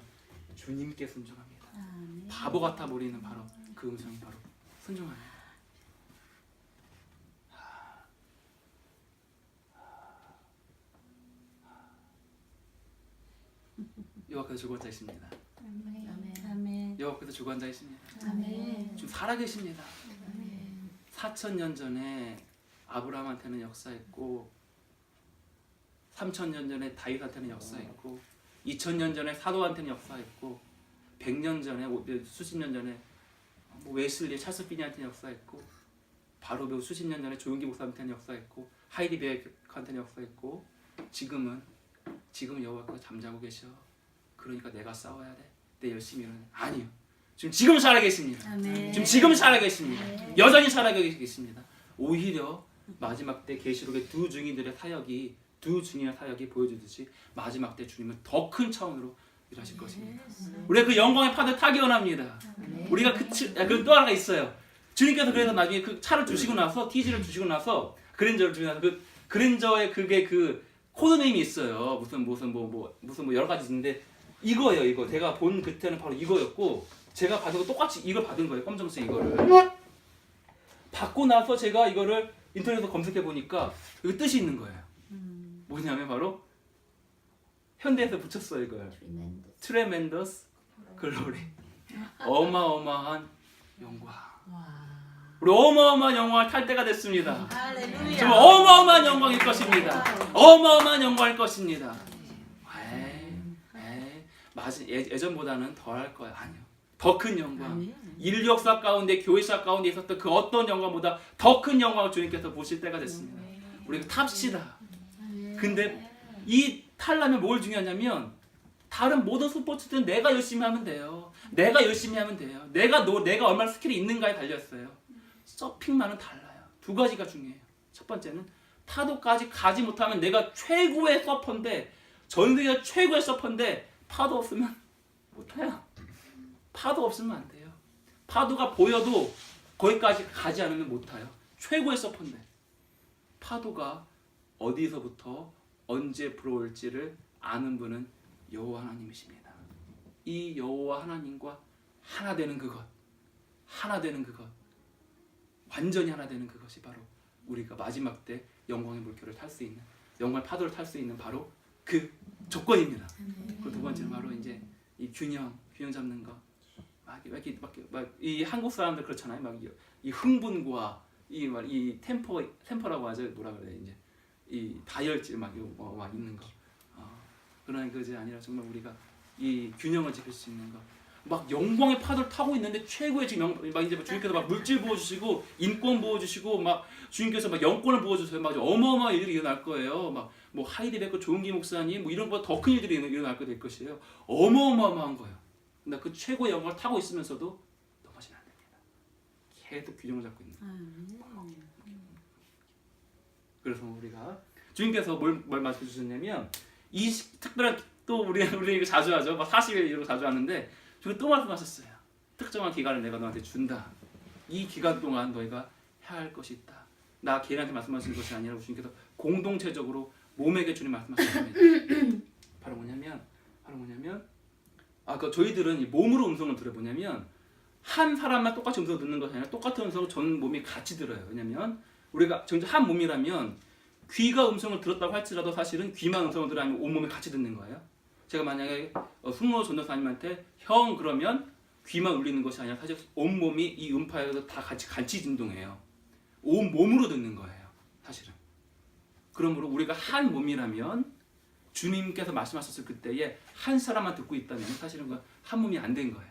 주님께 순종합니다. 아멘. 바보 같아 보이는 바로 그 음성이 바로 순종합니다. 여호와께서 주관자이십니다. 아멘. 여호와께서 주관자이십니다. 아멘. 지금 살아계십니다. 아멘. 4,000년 전에 아브라함한테는 역사했고 3,000년 전에 다윗한테는 역사했고 2,000년 전에 사도한테는 역사했고 100년 전에 수십 년 전에 웨슬리 찰스 피니한테는 역사했고 바로 배우 수십 년 전에 조용기 목사한테는 역사했고 하이디 베이커한테는 역사했고 지금은 여호와께서 잠자고 계셔. 그러니까 내가 싸워야 돼. 내 열심히 일하는 아니요. 지금 살아계십니다. 아멘. 지금 살아계십니다. 아멘. 여전히 살아계십니다. 오히려 마지막 때 계시록의 두 증인의 사역이 보여주듯이 마지막 때 주님은 더 큰 차원으로 일하실 것입니다. 우리가 그 영광의 파도 타기 원합니다. 우리가 또 하나가 있어요. 주님께서 그래서 나중에 그 차를 주시고 나서 TG를 주시고 나서 그랜저를 주시고 나서 그 그랜저의 그게 그 코드네임이 있어요. 무슨 여러 가지 있는데 이거예요. 이거 제가 본 그때는 바로 이거였고 제가 받은 거 똑같이 이걸 받은 거예요. 검정색 이거를 받고 나서 제가 이거를 인터넷에서 검색해 보니까 여기 뜻이 있는 거예요. 뭐냐면 바로 현대에서 붙였어요 이걸. 트레멘더스 글로리. 어마어마한 영광. 우리 어마어마한 영광을 탈 때가 됐습니다. 할렐루야. 정말 어마어마한 영광일 것입니다. 어마어마한 영광일 것입니다. 예전보다는 덜 할 거야. 아니요. 더 큰 영광. 아멘. 인류 역사 가운데 교회사 가운데 있었던 그 어떤 영광보다 더 큰 영광을 주님께서 보실 때가 됐습니다. 우리가 탑시다. 근데 이 탈라면 뭘 중요하냐면 다른 모든 스포츠들은 내가 열심히 하면 돼요. 내가 열심히 하면 돼요. 내가 얼마나 스킬이 있는가에 달렸어요. 서핑만은 달라요. 두 가지가 중요해요. 첫 번째는 파도까지 가지 못하면 내가 최고의 서퍼인데 전 세계 최고의 서퍼인데 파도 없으면 못해요. 파도 없으면 안 돼요. 파도가 보여도 거기까지 가지 않으면 못 타요. 최고의 서퍼인데 파도가 어디서부터 언제 불어올지를 아는 분은 여호와 하나님이십니다. 이 여호와 하나님과 하나 되는 그것, 완전히 하나 되는 그것이 바로 우리가 마지막 때 영광의 물결을 탈 수 있는, 영광의 파도를 탈 수 있는 바로 그 조건입니다. 그 두 번째는 바로 이제 이 균형 잡는 거. 이 한국 사람들 그렇잖아요. 막 이 흥분과 이 템포라고 하죠. 뭐라 그래 이제 이 다혈질 막 있는 거. 그런 것이 아니라 정말 우리가 이 균형을 지킬 수 있는 거. 막 영광의 파도를 타고 있는데 최고의 지금 막 이제 주님께서 막 물질 부어주시고 인권 부어주시고 막 주님께서 막 영권을 부어주세요. 막 어마어마한 일들이 일어날 거예요. 막 뭐 하이디 베커 조은기 목사님 뭐 이런 거 더 큰 일들이 일어날 거 될 것이에요. 어마어마한 거예요. 근데 그 최고의 영광을 타고 있으면서도 넘어지면 안 됩니다. 계속 균형을 잡고 있는 거예요. 그래서 우리가 주님께서 뭘 말씀해 주셨냐면 이 특별한 또 우리 이거 자주 하죠. 막 40일 이런 거 자주 하는데 주님 또 말씀하셨어요. 특정한 기간을 내가 너한테 준다. 이 기간 동안 너희가 해야 할 것이 있다. 나 개인한테 말씀하신 것이 아니라 주님께서 공동체적으로 몸에게 주님 말씀하셨습니다. 바로 뭐냐면 그 저희들은 이 몸으로 음성을 들어보냐면 한 사람만 똑같이 음성을 듣는 것이 아니라 똑같은 음성을 전 몸이 같이 들어요. 왜냐면 우리가 정말 한 몸이라면 귀가 음성을 들었다고 할지라도 사실은 귀만 음성을 들어야 하면 온몸이 같이 듣는 거예요. 제가 만약에 승로 전도사님한테 형 그러면 귀만 울리는 것이 아니라 사실 온몸이 이 음파에서 다 같이 진동해요. 온 몸으로 듣는 거예요. 사실은. 그러므로 우리가 한 몸이라면 주님께서 말씀하셨을 그때에 한 사람만 듣고 있다면 사실은 그 한 몸이 안 된 거예요.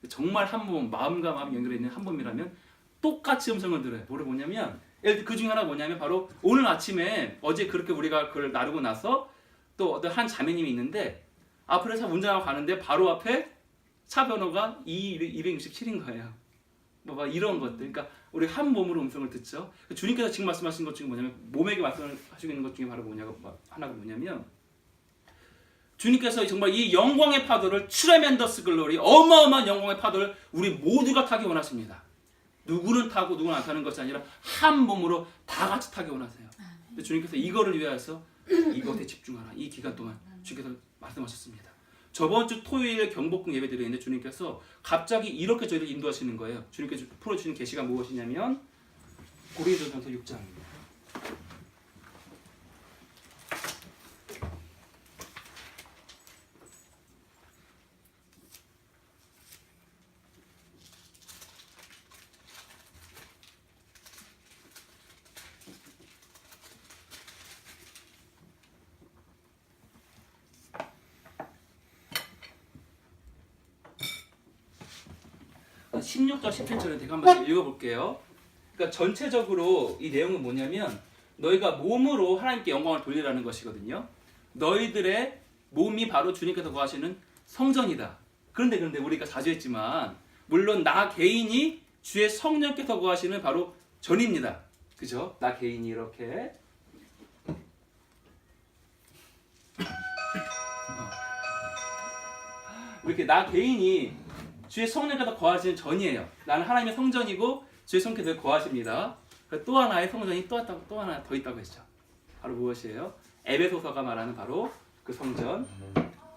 정말 한 몸, 마음과 마음 연결해 있는 한 몸이라면 똑같이 음성을 들어요. 뭐냐면 그 중에 하나 뭐냐면 바로 오늘 아침에 어제 그렇게 우리가 그걸 나르고 나서 또 어떤 한 자매님이 있는데 앞으로 차 운전하고 가는데 바로 앞에 차 번호가 267인 거예요. 뭐 이런 것들. 그러니까 우리 한 몸으로 음성을 듣죠. 주님께서 지금 말씀하신 것 중에 뭐냐면 몸에게 말씀하시고 있는 것 중에 바로 하나가 뭐냐면 주님께서 정말 이 영광의 파도를 트레멘더스 글로리 어마어마한 영광의 파도를 우리 모두가 타기 원하십니다. 누구는 타고 누구는 안 타는 것이 아니라 한 몸으로 다 같이 타기 원하세요. 근데 주님께서 이거를 위하여서 이것에 집중하라. 이 기간 동안 주님께서 말씀하셨습니다. 저번 주 토요일 경복궁 예배 드리는데 주님께서 갑자기 이렇게 저희를 인도하시는 거예요. 주님께서 풀어주시는 계시가 무엇이냐면 고린도전서 6장입니다. 한 16절 17절에 제가 한번 읽어볼게요. 그러니까 전체적으로 이 내용은 뭐냐면 너희가 몸으로 하나님께 영광을 돌리라는 것이거든요. 너희들의 몸이 바로 주님께서 거하시는 성전이다. 그런데 우리가 자주 했지만 물론 나 개인이 주의 성령께서 거하시는 바로 전입니다. 그죠? 나 개인이 이렇게 이렇게 나 개인이 주의 성령께서 거하시는 전이에요. 나는 하나님의 성전이고 주의 성령께서 거하십니다. 또 하나의 성전이 또 하나 더 있다고 했죠. 바로 무엇이에요? 에베소서가 말하는 바로 그 성전.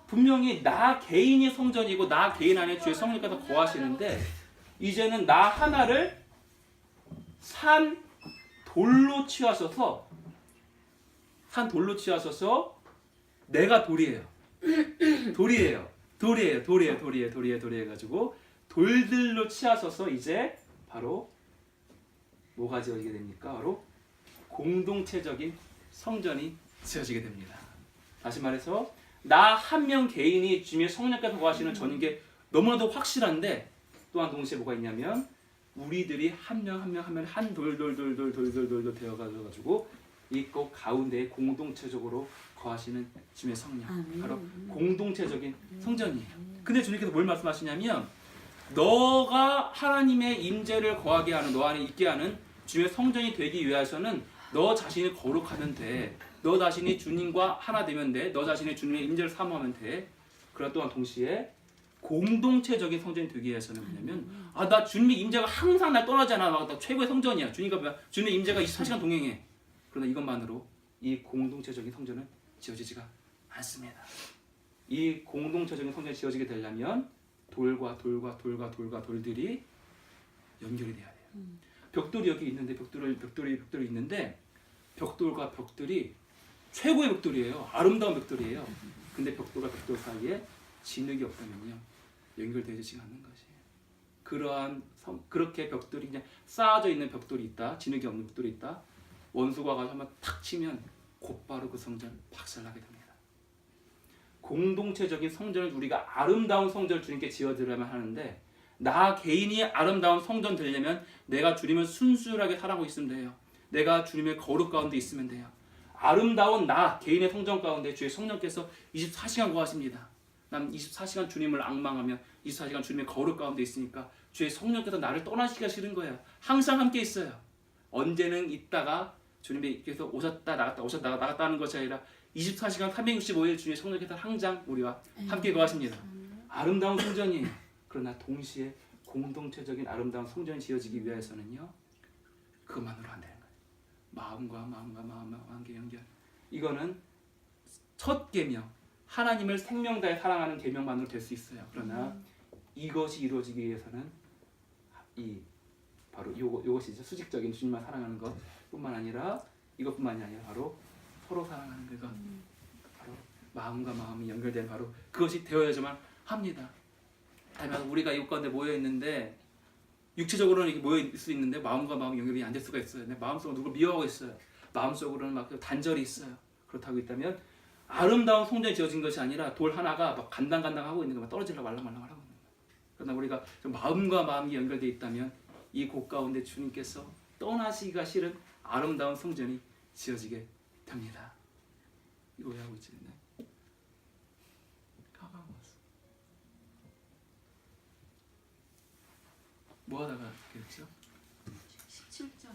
분명히 나 개인이 성전이고 나 개인 안에 주의 성령께서 거하시는데 이제는 나 하나를 산 돌로 취하셔서 내가 돌이에요. 돌이에요 해가지고 돌들로 치하셔서 이제 바로 뭐가 지어지게 됩니까? 바로 공동체적인 성전이 지어지게 됩니다. 다시 말해서 나 한 명 개인이 주님의 성령께서 거하시는 전인 게 너무나도 확실한데 또한 동시에 뭐가 있냐면 우리들이 한 명 한 돌 되어가지고 있고 가운데에 공동체적으로 거하시는 주님의 성령, 아멘. 바로 공동체적인 성전이에요. 근데 주님께서 뭘 말씀하시냐면 너가 하나님의 임재를 거하게 하는, 너 안에 있게 하는 주의 성전이 되기 위해서는 너 자신이 거룩하면 돼. 너 자신이 주님과 하나 되면 돼. 너 자신이 주님의 임재를 사모하면 돼. 그러나 또한 동시에 공동체적인 성전이 되기 위해서는 뭐냐면 나 주님의 임재가 항상 날 떠나지 않아. 나 최고의 성전이야. 주님의 임재가 24시간 동행해. 그러나 이것만으로 이 공동체적인 성전은 지어지지가 않습니다. 이 공동체적인 성전이 지어지게 되려면 돌과 돌들이 연결이 돼야 돼요. 벽돌이 여기 있는데 벽돌이 있는데 벽돌과 벽돌이 최고의 벽돌이에요. 아름다운 벽돌이에요. 근데 벽돌과 벽돌 사이에 진흙이 없다면요 연결되지 않는 것이에요. 그렇게 벽돌이 그냥 쌓아져 있는 벽돌이 있다. 진흙이 없는 벽돌이 있다. 원수가 가서 한번 탁 치면 곧바로 그 성전 박살나게 됩니다. 공동체적인 성전을 우리가 아름다운 성전을 주님께 지어드려야만 하는데 나 개인이 아름다운 성전 되려면 내가 주님을 순수하게 사랑하고 있으면 돼요. 내가 주님의 거룩 가운데 있으면 돼요. 아름다운 나 개인의 성전 가운데 주의 성령께서 24시간 거하십니다. 난 24시간 주님을 앙망하며 24시간 주님의 거룩 가운데 있으니까 주의 성령께서 나를 떠나시기가 싫은 거예요. 항상 함께 있어요. 언제는 있다가 주님께서 오셨다 나갔다 하는 것이 아니라 24시간 365일 주님의 성령께서 항상 우리와 함께 거하십니다. 아름다운 성전이에요. 그러나 동시에 공동체적인 아름다운 성전이 지어지기 위해서는요 그것만으로 안 되는 거예요. 마음과 관계 연결. 이거는 첫 계명, 하나님을 생명 다해 사랑하는 계명만으로 될 수 있어요. 그러나 이것이 이루어지기 위해서는 바로 이것이 수직적인 주님만 사랑하는 것뿐만 아니라 이것뿐만이 아니라 바로 서로 사랑하는 그것, 바로 마음과 마음이 연결된 바로 그것이 되어야지만 합니다. 다만 우리가 이곳 가운데 모여 있는데 육체적으로는 이렇게 모여 있을 수 있는데 마음과 마음이 연결이 안 될 수가 있어요. 내 마음속으로 누굴 미워하고 있어요. 마음속으로는 막 단절이 있어요. 그렇다고 있다면 아름다운 성전이 지어진 것이 아니라 돌 하나가 막 간당간당하고 있는 거 떨어지려고 말랑말랑 하고 있는 거예요. 그러나 우리가 마음과 마음이 연결되어 있다면 이 곳 가운데 주님께서 떠나시기가 싫은 아름다운 성전이 지어지게 됩니다. 이거 왜 하고 있지? 가방 왔어. 뭐 하다가 그랬죠? 17장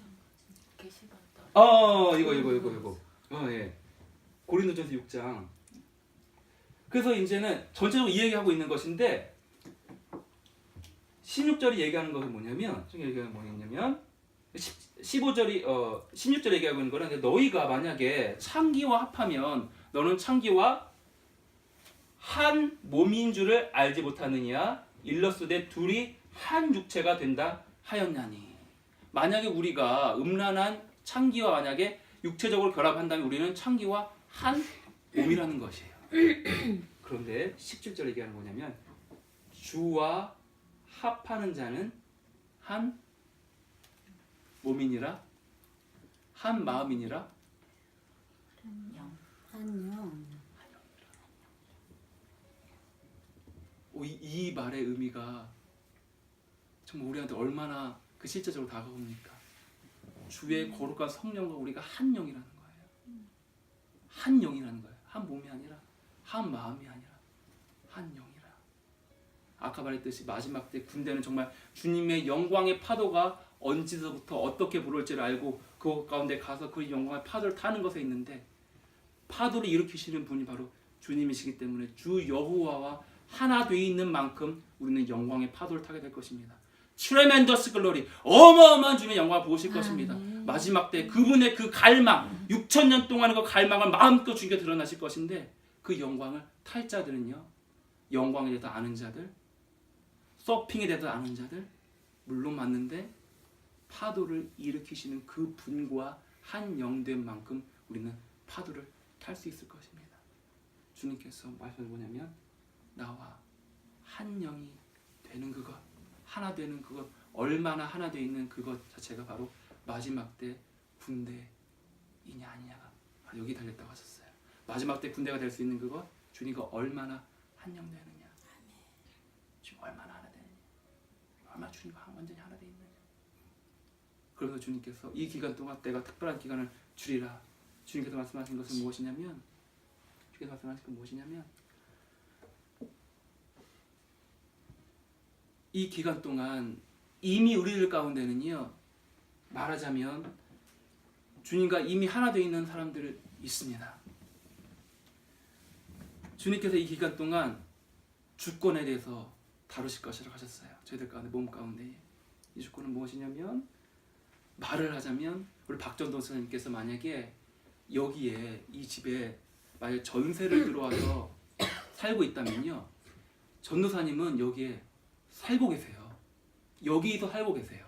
계시다. 이거. 예. 고린도전서 6장. 그래서 이제는 전체적으로 이 얘기하고 있는 것인데 16절이 얘기하는 것은 뭐냐면 16절이 얘기하고 있는 거는 너희가 만약에 창기와 합하면 너는 창기와 한 몸인 줄을 알지 못하느냐 일러스되 둘이 한 육체가 된다 하였나니. 만약에 우리가 음란한 창기와 만약에 육체적으로 결합한다면 우리는 창기와 한 몸이라는 것이에요. 그런데 17절에 얘기하는 뭐냐면 주와 합하는 자는 한 몸이니라 한 마음이니라 한영. 이 말의 의미가 정말 우리한테 얼마나 그 실제적으로 다가옵니까? 주의 거룩한 성령과 우리가 한 영이라는 거예요. 한 영이라는 거예요. 한 몸이 아니라 한 마음이 아니라 한 영이라. 아까 말했듯이 마지막 때 군대는 정말 주님의 영광의 파도가 언제서부터 어떻게 불을지를 알고 그 가운데 가서 그 영광의 파도를 타는 것에 있는데 파도를 일으키시는 분이 바로 주님이시기 때문에 주 여호와와 하나 돼 있는 만큼 우리는 영광의 파도를 타게 될 것입니다. 트레멘더스 글로리, 어마어마한 주님의 영광을 보실 것입니다. 마지막 때 그분의 그 갈망, 6,000년 동안의 그 갈망을 마음껏 주님께 드러나실 것인데 그 영광을 탈 자들은요, 영광에 대해서 아는 자들, 서핑에 대해서 아는 자들, 물론 맞는데 파도를 일으키시는 그 분과 한 영된 만큼 우리는 파도를 탈 수 있을 것입니다. 주님께서 말씀을 뭐냐면 나와 한 영이 되는 그것, 하나 되는 그것, 얼마나 하나 되어 있는 그것 자체가 바로 마지막 때 군대이냐 아니냐가 바로 여기 달렸다고 하셨어요. 마지막 때 군대가 될 수 있는 그것, 주님과 얼마나 한 영 되느냐, 지금 얼마나 하나 되느냐, 얼마나 주님과 완전히 하나 되어 있느냐. 그래서 주님께서 이 기간 동안 내가 특별한 기간을 주리라 주님께서 말씀하신 것은 무엇이냐면 주님께서 말씀하신 건 무엇이냐면 이 기간 동안 이미 우리들 가운데는요 말하자면 주님과 이미 하나 되어 있는 사람들이 있습니다. 주님께서 이 기간 동안 주권에 대해서 다루실 것이라고 하셨어요. 저희들 가운데 몸 가운데 이 주권은 무엇이냐면 말을 하자면 우리 박전도 선생님께서 만약에 여기에 이 집에 만약 전세를 들어와서 살고 있다면요 전도사님은 여기에 살고 계세요. 여기서 살고 계세요.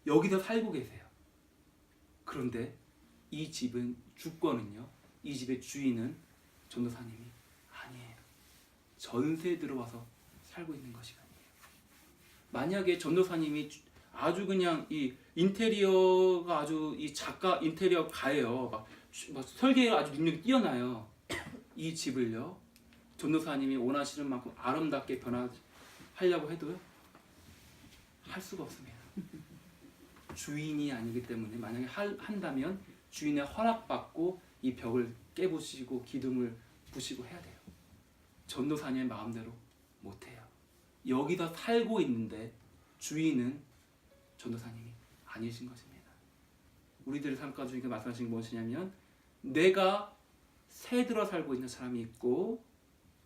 여기서 살고 계세요. 그런데 이 집은 주권은요 이 집의 주인은 전도사님이 아니에요. 전세 들어와서 살고 있는 것이 아니에요. 만약에 전도사님이 아주 그냥 이 인테리어가 아주 이 작가 인테리어 가예요. 막 설계가 아주 능력이 뛰어나요. 이 집을요 전도사님이 원하시는 만큼 아름답게 변화하려고 해도요 할 수가 없습니다. 주인이 아니기 때문에 만약에 한다면 주인의 허락받고 이 벽을 깨부시고 기둥을 부시고 해야 돼요. 전도사님의 마음대로 못해요. 여기서 살고 있는데 주인은 전도사님이 아니신 것입니다. 우리들의 삶 가운데 주님께서 말씀하신 게 무엇이냐면 내가 새들어 살고 있는 사람이 있고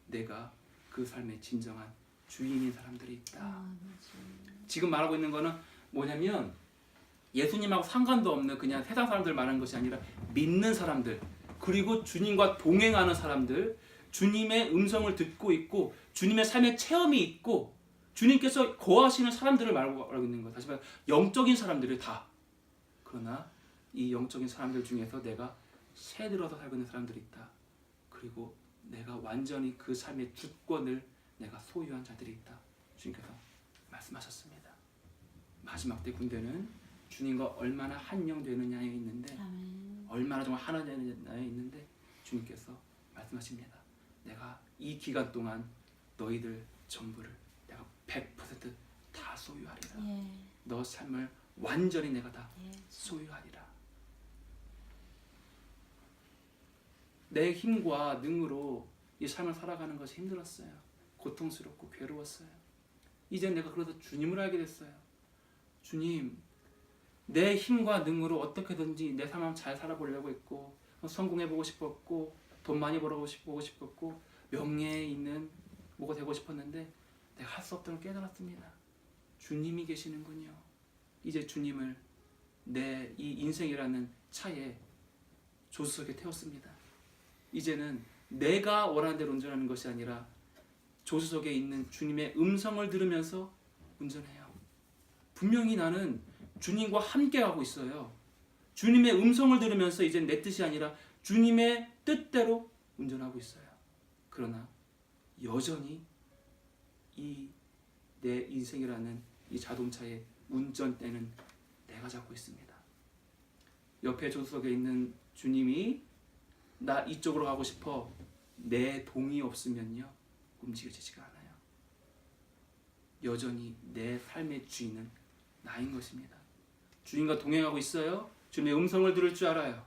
내가 그 삶의 진정한 주인인 사람들이 있다. 지금 말하고 있는 거는 뭐냐면 예수님하고 상관도 없는 그냥 세상 사람들 말하는 것이 아니라 믿는 사람들 그리고 주님과 동행하는 사람들 주님의 음성을 듣고 있고 주님의 삶의 체험이 있고 주님께서 거하시는 사람들을 말하고 있는 것. 다시 말해 영적인 사람들을 다. 그러나 이 영적인 사람들 중에서 내가 새들어서 살고 있는 사람들이 있다. 그리고 내가 완전히 그 삶의 주권을 내가 소유한 자들이 있다. 주님께서 말씀하셨습니다. 마지막 때 군대는 주님과 얼마나 한영되느냐에 있는데 얼마나 정말 하나 되느냐에 있는데 주님께서 말씀하십니다. 내가 이 기간 동안 너희들 전부를 내가 100%다 소유하리라. 너 삶을 완전히 내가 다 소유하리라. 내 힘과 능으로 이 삶을 살아가는 것이 힘들었어요. 고통스럽고 괴로웠어요. 이제 내가 그래서 주님을 알게 됐어요. 주님, 내 힘과 능으로 어떻게든지 내 삶을 잘 살아보려고 했고 성공해보고 싶었고 돈 많이 벌어보고 싶었고 명예에 있는 뭐가 되고 싶었는데 내가 할 수 없다는 걸 깨달았습니다. 주님이 계시는군요. 이제 주님을 내 이 인생이라는 차에 조수석에 태웠습니다. 이제는 내가 원하는 대로 운전하는 것이 아니라 조수석에 있는 주님의 음성을 들으면서 운전해요. 분명히 나는 주님과 함께 가고 있어요. 주님의 음성을 들으면서 이제 내 뜻이 아니라 주님의 뜻대로 운전하고 있어요. 그러나 여전히 내 인생이라는 이 자동차의 운전대는 내가 잡고 있습니다. 옆에 조수석에 있는 주님이 나 이쪽으로 가고 싶어 내 동의 없으면요 움직여지지가 않아요. 여전히 내 삶의 주인은 나인 것입니다. 주님과 동행하고 있어요. 주님의 음성을 들을 줄 알아요.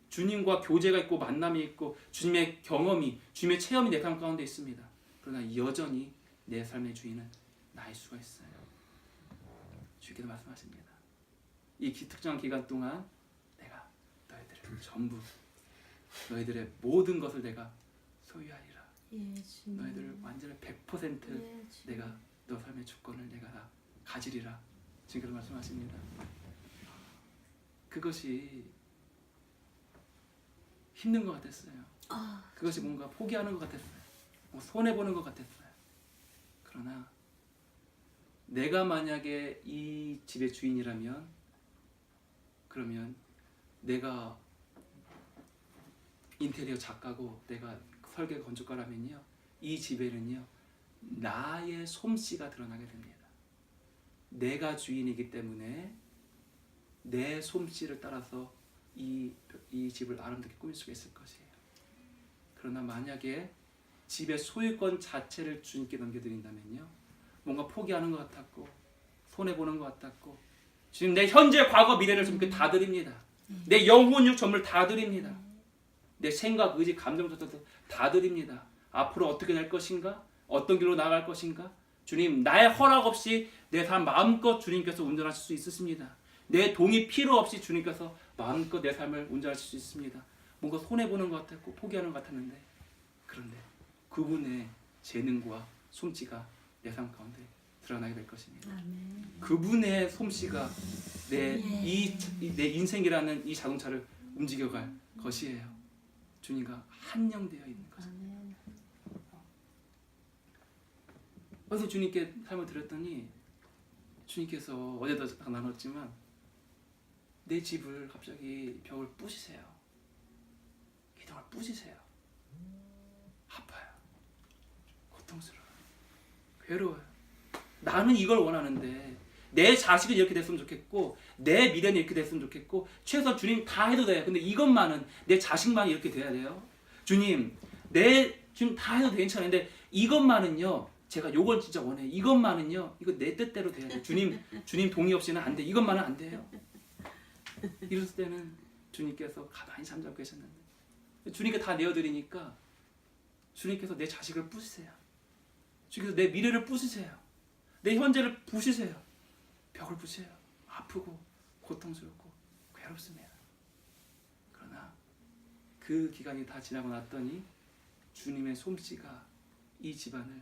주님과 교제가 있고 만남이 있고 주님의 경험이 주님의 체험이 내 삶 가운데 있습니다. 그러나 여전히 내 삶의 주인은 나일 수가 있어요. 주께서 말씀하십니다. 이 특정한 기간 동안 내가 너희들을 전부 너희들의 모든 것을 내가 소유하리라. 너희들을 완전히 100% 내가 너 삶의 주권을 내가 다 가지리라. 지금 말씀하십니다. 그것이 힘든 것 같았어요. 그것이 뭔가 포기하는 것 같았어요. 손해보는 것 같았어요. 그러나 내가 만약에 이 집의 주인이라면 그러면 내가 인테리어 작가고 내가 설계 건축가라면요 이 집에는요 나의 솜씨가 드러나게 됩니다. 내가 주인이기 때문에 내 솜씨를 따라서 이 집을 아름답게 꾸밀 수가 있을 것이에요. 그러나 만약에 집의 소유권 자체를 주님께 넘겨드린다면요 뭔가 포기하는 것 같았고 손해보는 것 같았고 지금 내 현재 과거 미래를 주님께 다 드립니다. 내 영혼육 전부를 다 드립니다. 내 생각, 의지, 감정조차도 다 드립니다. 앞으로 어떻게 될 것인가? 어떤 길로 나아갈 것인가? 주님, 나의 허락 없이 내 삶 마음껏 주님께서 운전하실 수 있으십니다. 내 동의 필요 없이 주님께서 마음껏 내 삶을 운전하실 수 있습니다. 뭔가 손해보는 것 같았고 포기하는 것 같았는데, 그런데 그분의 재능과 솜씨가 내 삶 가운데 드러나게 될 것입니다. 아멘. 그분의 솜씨가 내 인생이라는 이 자동차를 움직여갈 것이에요. 주님과 한영되어 있는 거죠. 아멘. 그래서 주님께 삶을 드렸더니 주님께서 어제도 나눴지만 내 집을 갑자기 벽을 부시세요. 기둥을 부시세요. 아파요. 고통스러워요. 괴로워요. 나는 이걸 원하는데 내 자식은 이렇게 됐으면 좋겠고 내 미래는 이렇게 됐으면 좋겠고 최소한 주님 다 해도 돼요. 근데 이것만은 내 자식만 이렇게 돼야 돼요. 주님 다 해도 괜찮은데 이것만은요. 제가 요걸 진짜 원해. 이것만은요. 이거 내 뜻대로 돼야 돼. 주님 동의 없이는 안 돼. 이것만은 안 돼요. 이랬을 때는 주님께서 가만히 잠자고 계셨는데 주님께 다 내어드리니까 주님께서 내 자식을 부시세요. 주님께서 내 미래를 부시세요. 내 현재를 부시세요. 벽을 부셔요. 아프고 고통스럽고 괴롭습니다. 그러나 그 기간이 다 지나고 났더니 주님의 솜씨가 이 집안을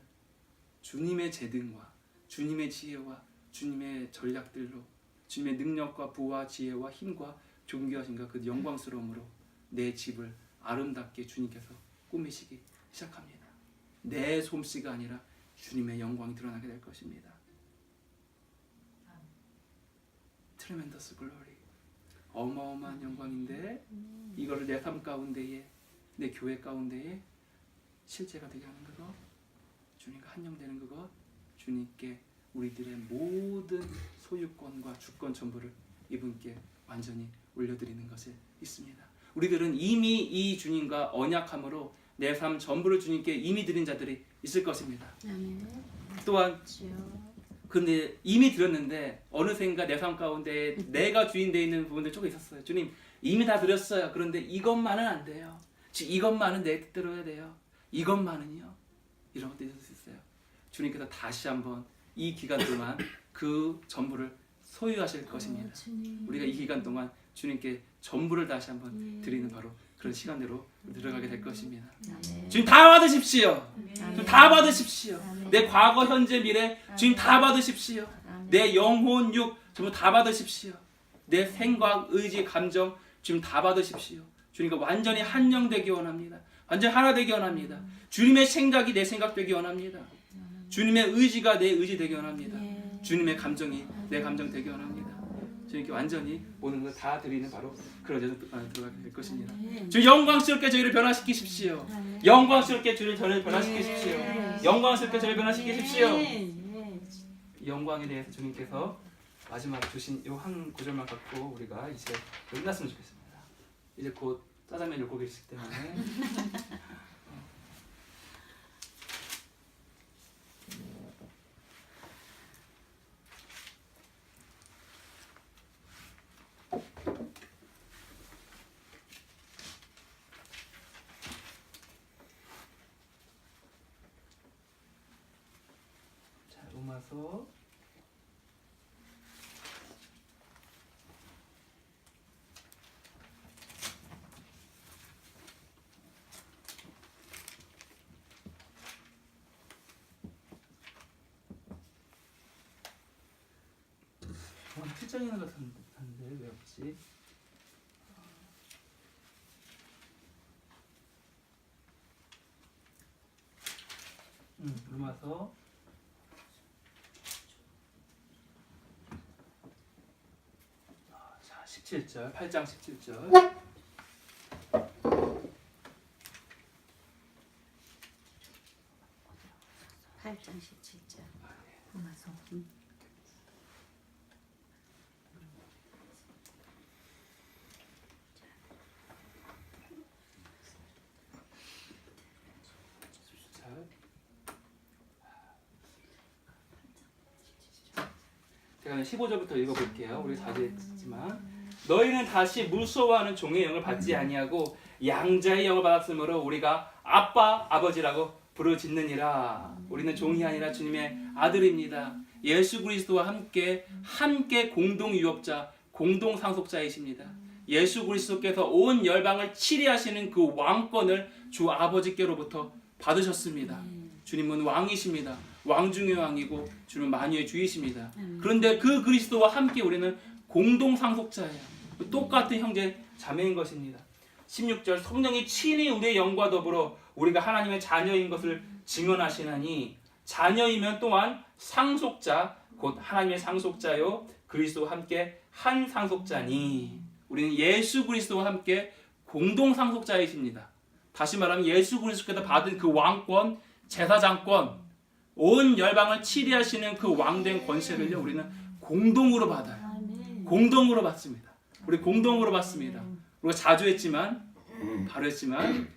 주님의 재능과 주님의 지혜와 주님의 전략들로 주님의 능력과 부와 지혜와 힘과 존귀하신가 그 영광스러움으로 내 집을 아름답게 주님께서 꾸미시기 시작합니다. 내 솜씨가 아니라 주님의 영광이 드러나게 될 것입니다. 트레멘더스 글로리, 어마어마한 영광인데 이거를 내 삶 가운데에 내 교회 가운데에 실제가 되게 하는 그것, 주님과 한영되는 그것, 주님께 우리들의 모든 소유권과 주권 전부를 이분께 완전히 올려드리는 것에 있습니다. 우리들은 이미 이 주님과 언약함으로 내 삶 전부를 주님께 이미 드린 자들이 있을 것입니다. 아멘. 또한 주여. 근데 이미 드렸는데 어느샌가 내 삶 가운데 내가 주인 되어 있는 부분들 조금 있었어요. 주님 이미 다 드렸어요. 그런데 이것만은 안 돼요. 이것만은 내 뜻대로 해야 돼요. 이것만은요. 이런 것도 있을 수 있어요. 주님께서 다시 한번 이 기간 동안 그 전부를 소유하실 것입니다. 우리가 이 기간 동안 주님께 전부를 다시 한번 드리는 바로 그런 시간으로 들어가게 될 것입니다. 주님 다 받으십시오. 주님 다 받으십시오. 내 과거, 현재, 미래 주님 다 받으십시오. 내 영혼, 육 전부 다 받으십시오. 내 생각, 의지, 감정 주님 다 받으십시오. 주님과 완전히 한영되기 원합니다. 완전히 하나 되기 원합니다. 주님의 생각이 내 생각 되기 원합니다. 주님의 의지가 내 의지 되기 원합니다. 주님의 감정이 내 감정 되기 원합니다. 주님께 완전히 모든 걸 다 드리는 바로 그런 데서 들어가게 될 것입니다. 주님 영광스럽게 저희를 변화시키십시오. 영광스럽게 저희를 변화시키십시오. 영광스럽게 저희를 변화시키십시오. 영광에 대해서 주님께서 마지막 주신 이 한 구절만 갖고 우리가 이제 끝났으면 좋겠습니다. 이제 곧 짜장면 읽고 계시기 때문에 자, 로마서 7장에 있는 것 같은데 왜 없지? 로마서 자 17절 8장 17절 8장 17절. 로마서. 제가 15절부터 읽어볼게요. 우리 자제했지만 너희는 다시 무서워하는 종의 영을 받지 아니하고 양자의 영을 받았으므로 우리가 아빠 아버지라고 부르짖느니라. 우리는 종이 아니라 주님의 아들입니다. 예수 그리스도와 함께 공동 유업자, 공동 상속자이십니다. 예수 그리스도께서 온 열방을 치리하시는 그 왕권을 주 아버지께로부터 받으셨습니다. 주님은 왕이십니다. 왕 중의 왕이고 주는 만유의 주이십니다. 그런데 그 그리스도와 함께 우리는 공동 상속자예요. 똑같은 형제 자매인 것입니다. 16절 성령이 친히 우리의 영과 더불어 우리가 하나님의 자녀인 것을 증언하시나니 자녀이면 또한 상속자 곧 하나님의 상속자요 그리스도와 함께 한 상속자니 우리는 예수 그리스도와 함께 공동 상속자이십니다. 다시 말하면 예수 그리스도께서 받은 그 왕권, 제사장권, 온 열방을 치리하시는 그 왕된 권세를요 우리는 공동으로 받아요. 공동으로 받습니다. 우리 공동으로 받습니다. 우리가 자주 했지만 바로 했지만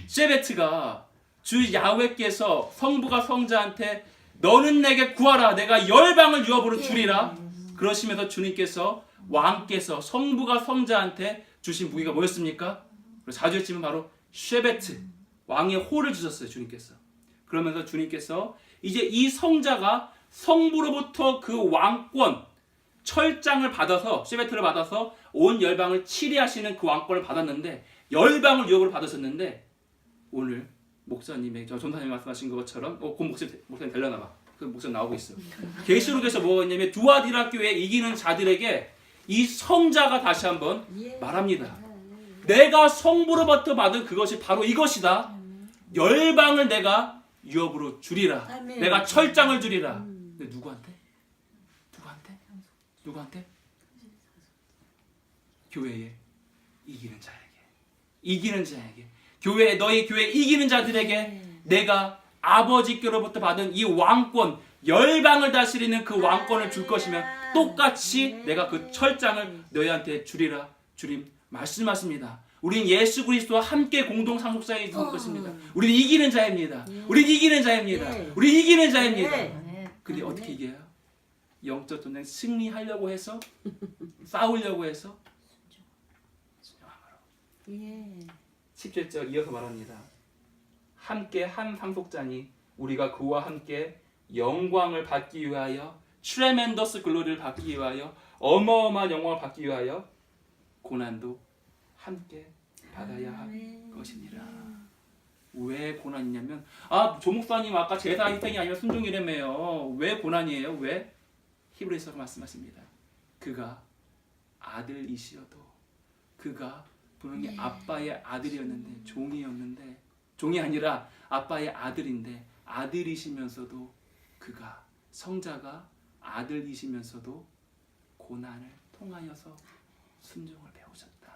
쉐베트가 주 야훼께서 성부가 성자한테 너는 내게 구하라 내가 열방을 유업으로 주리라 그러시면서 주님께서 왕께서 성부가 성자한테 주신 무기가 뭐였습니까? 자주 했지만 바로 쉐베트 왕의 호를 주셨어요. 주님께서. 그러면서 주님께서 이제 이 성자가 성부로부터 그 왕권 철장을 받아서 쉐베트를 받아서 온 열방을 치리하시는 그 왕권을 받았는데 열방을 유업으로 받으셨는데 오늘 목사님의 저 전사님이 말씀하신 것처럼 그 목사님 되려나 봐. 그 목사님 나오고 있어. 계시록에서 뭐가 있냐면 두아디라 교회 이기는 자들에게 이 성자가 다시 한번 말합니다. 내가 성부로부터 받은 그것이 바로 이것이다. 열방을 내가 유업으로 주리라. 내가 철장을 주리라. 근데 누구한테? 교회에 이기는 자에게 교회 너희 교회 이기는 자들에게 내가 아버지께로부터 받은 이 왕권 열방을 다스리는 그 왕권을 줄 것이면 똑같이 내가 그 철장을 너희한테 주리라. 주님 말씀하십니다. 우리는 예수 그리스도와 함께 공동 상속자의 것입니다. 우리는 이기는 자입니다. 우리는 이기는 자입니다. 우리는 이기는 자입니다. 근데 어떻게 이겨요? 영적 전쟁 승리하려고 해서 싸우려고 해서 순종함으로. 17절 이어서 말합니다. 함께 한 상속자니 우리가 그와 함께 영광을 받기 위하여 트레멘더스 글로리를 받기 위하여 어마어마한 영광을 받기 위하여 고난도 함께 받아야 할 것이니라. 왜 고난이냐면 조목사님 아까 제사 희생이 아니라 순종이라며요. 왜 고난이에요? 왜? 히브리서가 말씀하십니다. 그가 아들이시어도 그가 분명히 아빠의 아들이었는데 종이 아니라 아빠의 아들인데 아들이시면서도 그가 성자가 아들이시면서도 고난을 통하여서 순종을 배우셨다.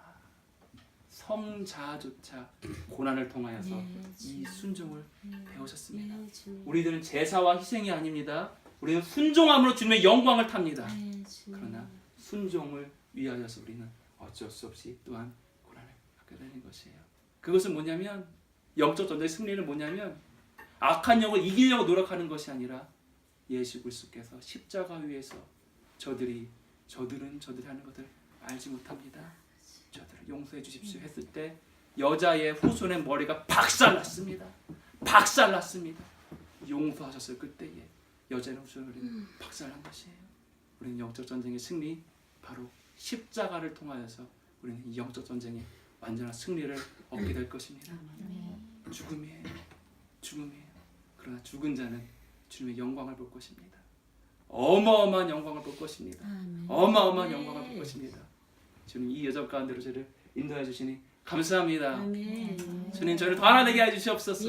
성자조차 고난을 통하여서 이 순종을 배우셨습니다. 우리들은 제사와 희생이 아닙니다. 우리는 순종함으로 주님의 영광을 탑니다. 그러나 순종을 위하여서 우리는 어쩔 수 없이 또한 고난을 받게 되는 것이에요. 그것은 뭐냐면 영적 전쟁의 승리는 뭐냐면 악한 영을 이기려고 노력하는 것이 아니라 예수 그리스도께서 십자가 위에서 저들은 하는 것을 알지 못합니다. 저들을 용서해 주십시오 했을 때 여자의 후손의 머리가 박살났습니다. 용서하셨을 그때에 여자의 후손의 머리는 박살난 것이에요. 우리는 영적 전쟁의 승리 바로 십자가를 통하여서 우리는 이 영적 전쟁의 완전한 승리를 얻게 될 것입니다. 죽음이에요. 그러나 죽은 자는 주님의 영광을 볼 것입니다. 어마어마한 영광을 볼 것입니다. 어마어마한 영광을 볼 것입니다. 주님 이 여정 가운데로 저를 인도해 주시니 감사합니다. 주님 저를 더 하나 되게 해주시옵소서.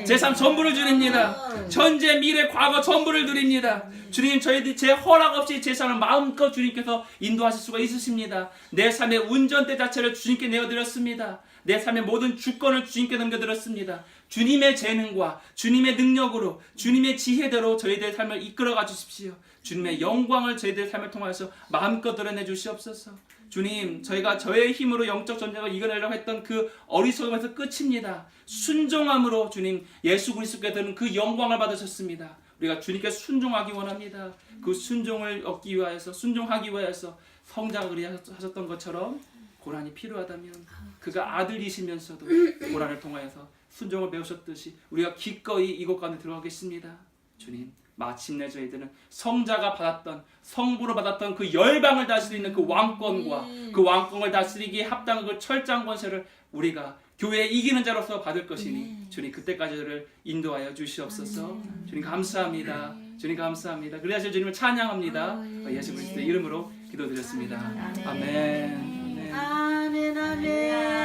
제 삶 전부를 드립니다. 현재 미래 과거 전부를 드립니다. 주님 저희들 제 허락 없이 제 삶을 마음껏 주님께서 인도하실 수가 있으십니다. 내 삶의 운전대 자체를 주님께 내어드렸습니다. 내 삶의 모든 주권을 주님께 넘겨드렸습니다. 주님의 재능과 주님의 능력으로 주님의 지혜대로 저희들의 삶을 이끌어가 주십시오. 주님의 영광을 저희들의 삶을 통하여서 마음껏 드러내 주시옵소서. 주님 저희가 저의 힘으로 영적 전쟁을 이겨내려고 했던 그 어리석음에서 끝입니다. 순종함으로 주님 예수 그리스도께서는 그 영광을 받으셨습니다. 우리가 주님께 순종하기 원합니다. 그 순종을 얻기 위하여서 순종하기 위하여서 성자가 그리하셨던 것처럼 고난이 필요하다면 그가 아들이시면서도 고난을 통하여서 순종을 배우셨듯이 우리가 기꺼이 이곳 가운데 들어가겠습니다. 주님, 마침내 저희들은 성자가 받았던, 성부로 받았던 그 열방을 다스릴 수 있는 그 왕권과 그 왕권을 다스리기에 합당한 그 철장 권세를 우리가 교회에 이기는 자로서 받을 것이니 주님 그때까지 저를 인도하여 주시옵소서. 주님 감사합니다. 주님 감사합니다. 그래야실 주님을 찬양합니다. 예수 그리스도의 이름으로 기도드렸습니다. 아멘. 아멘 아멘.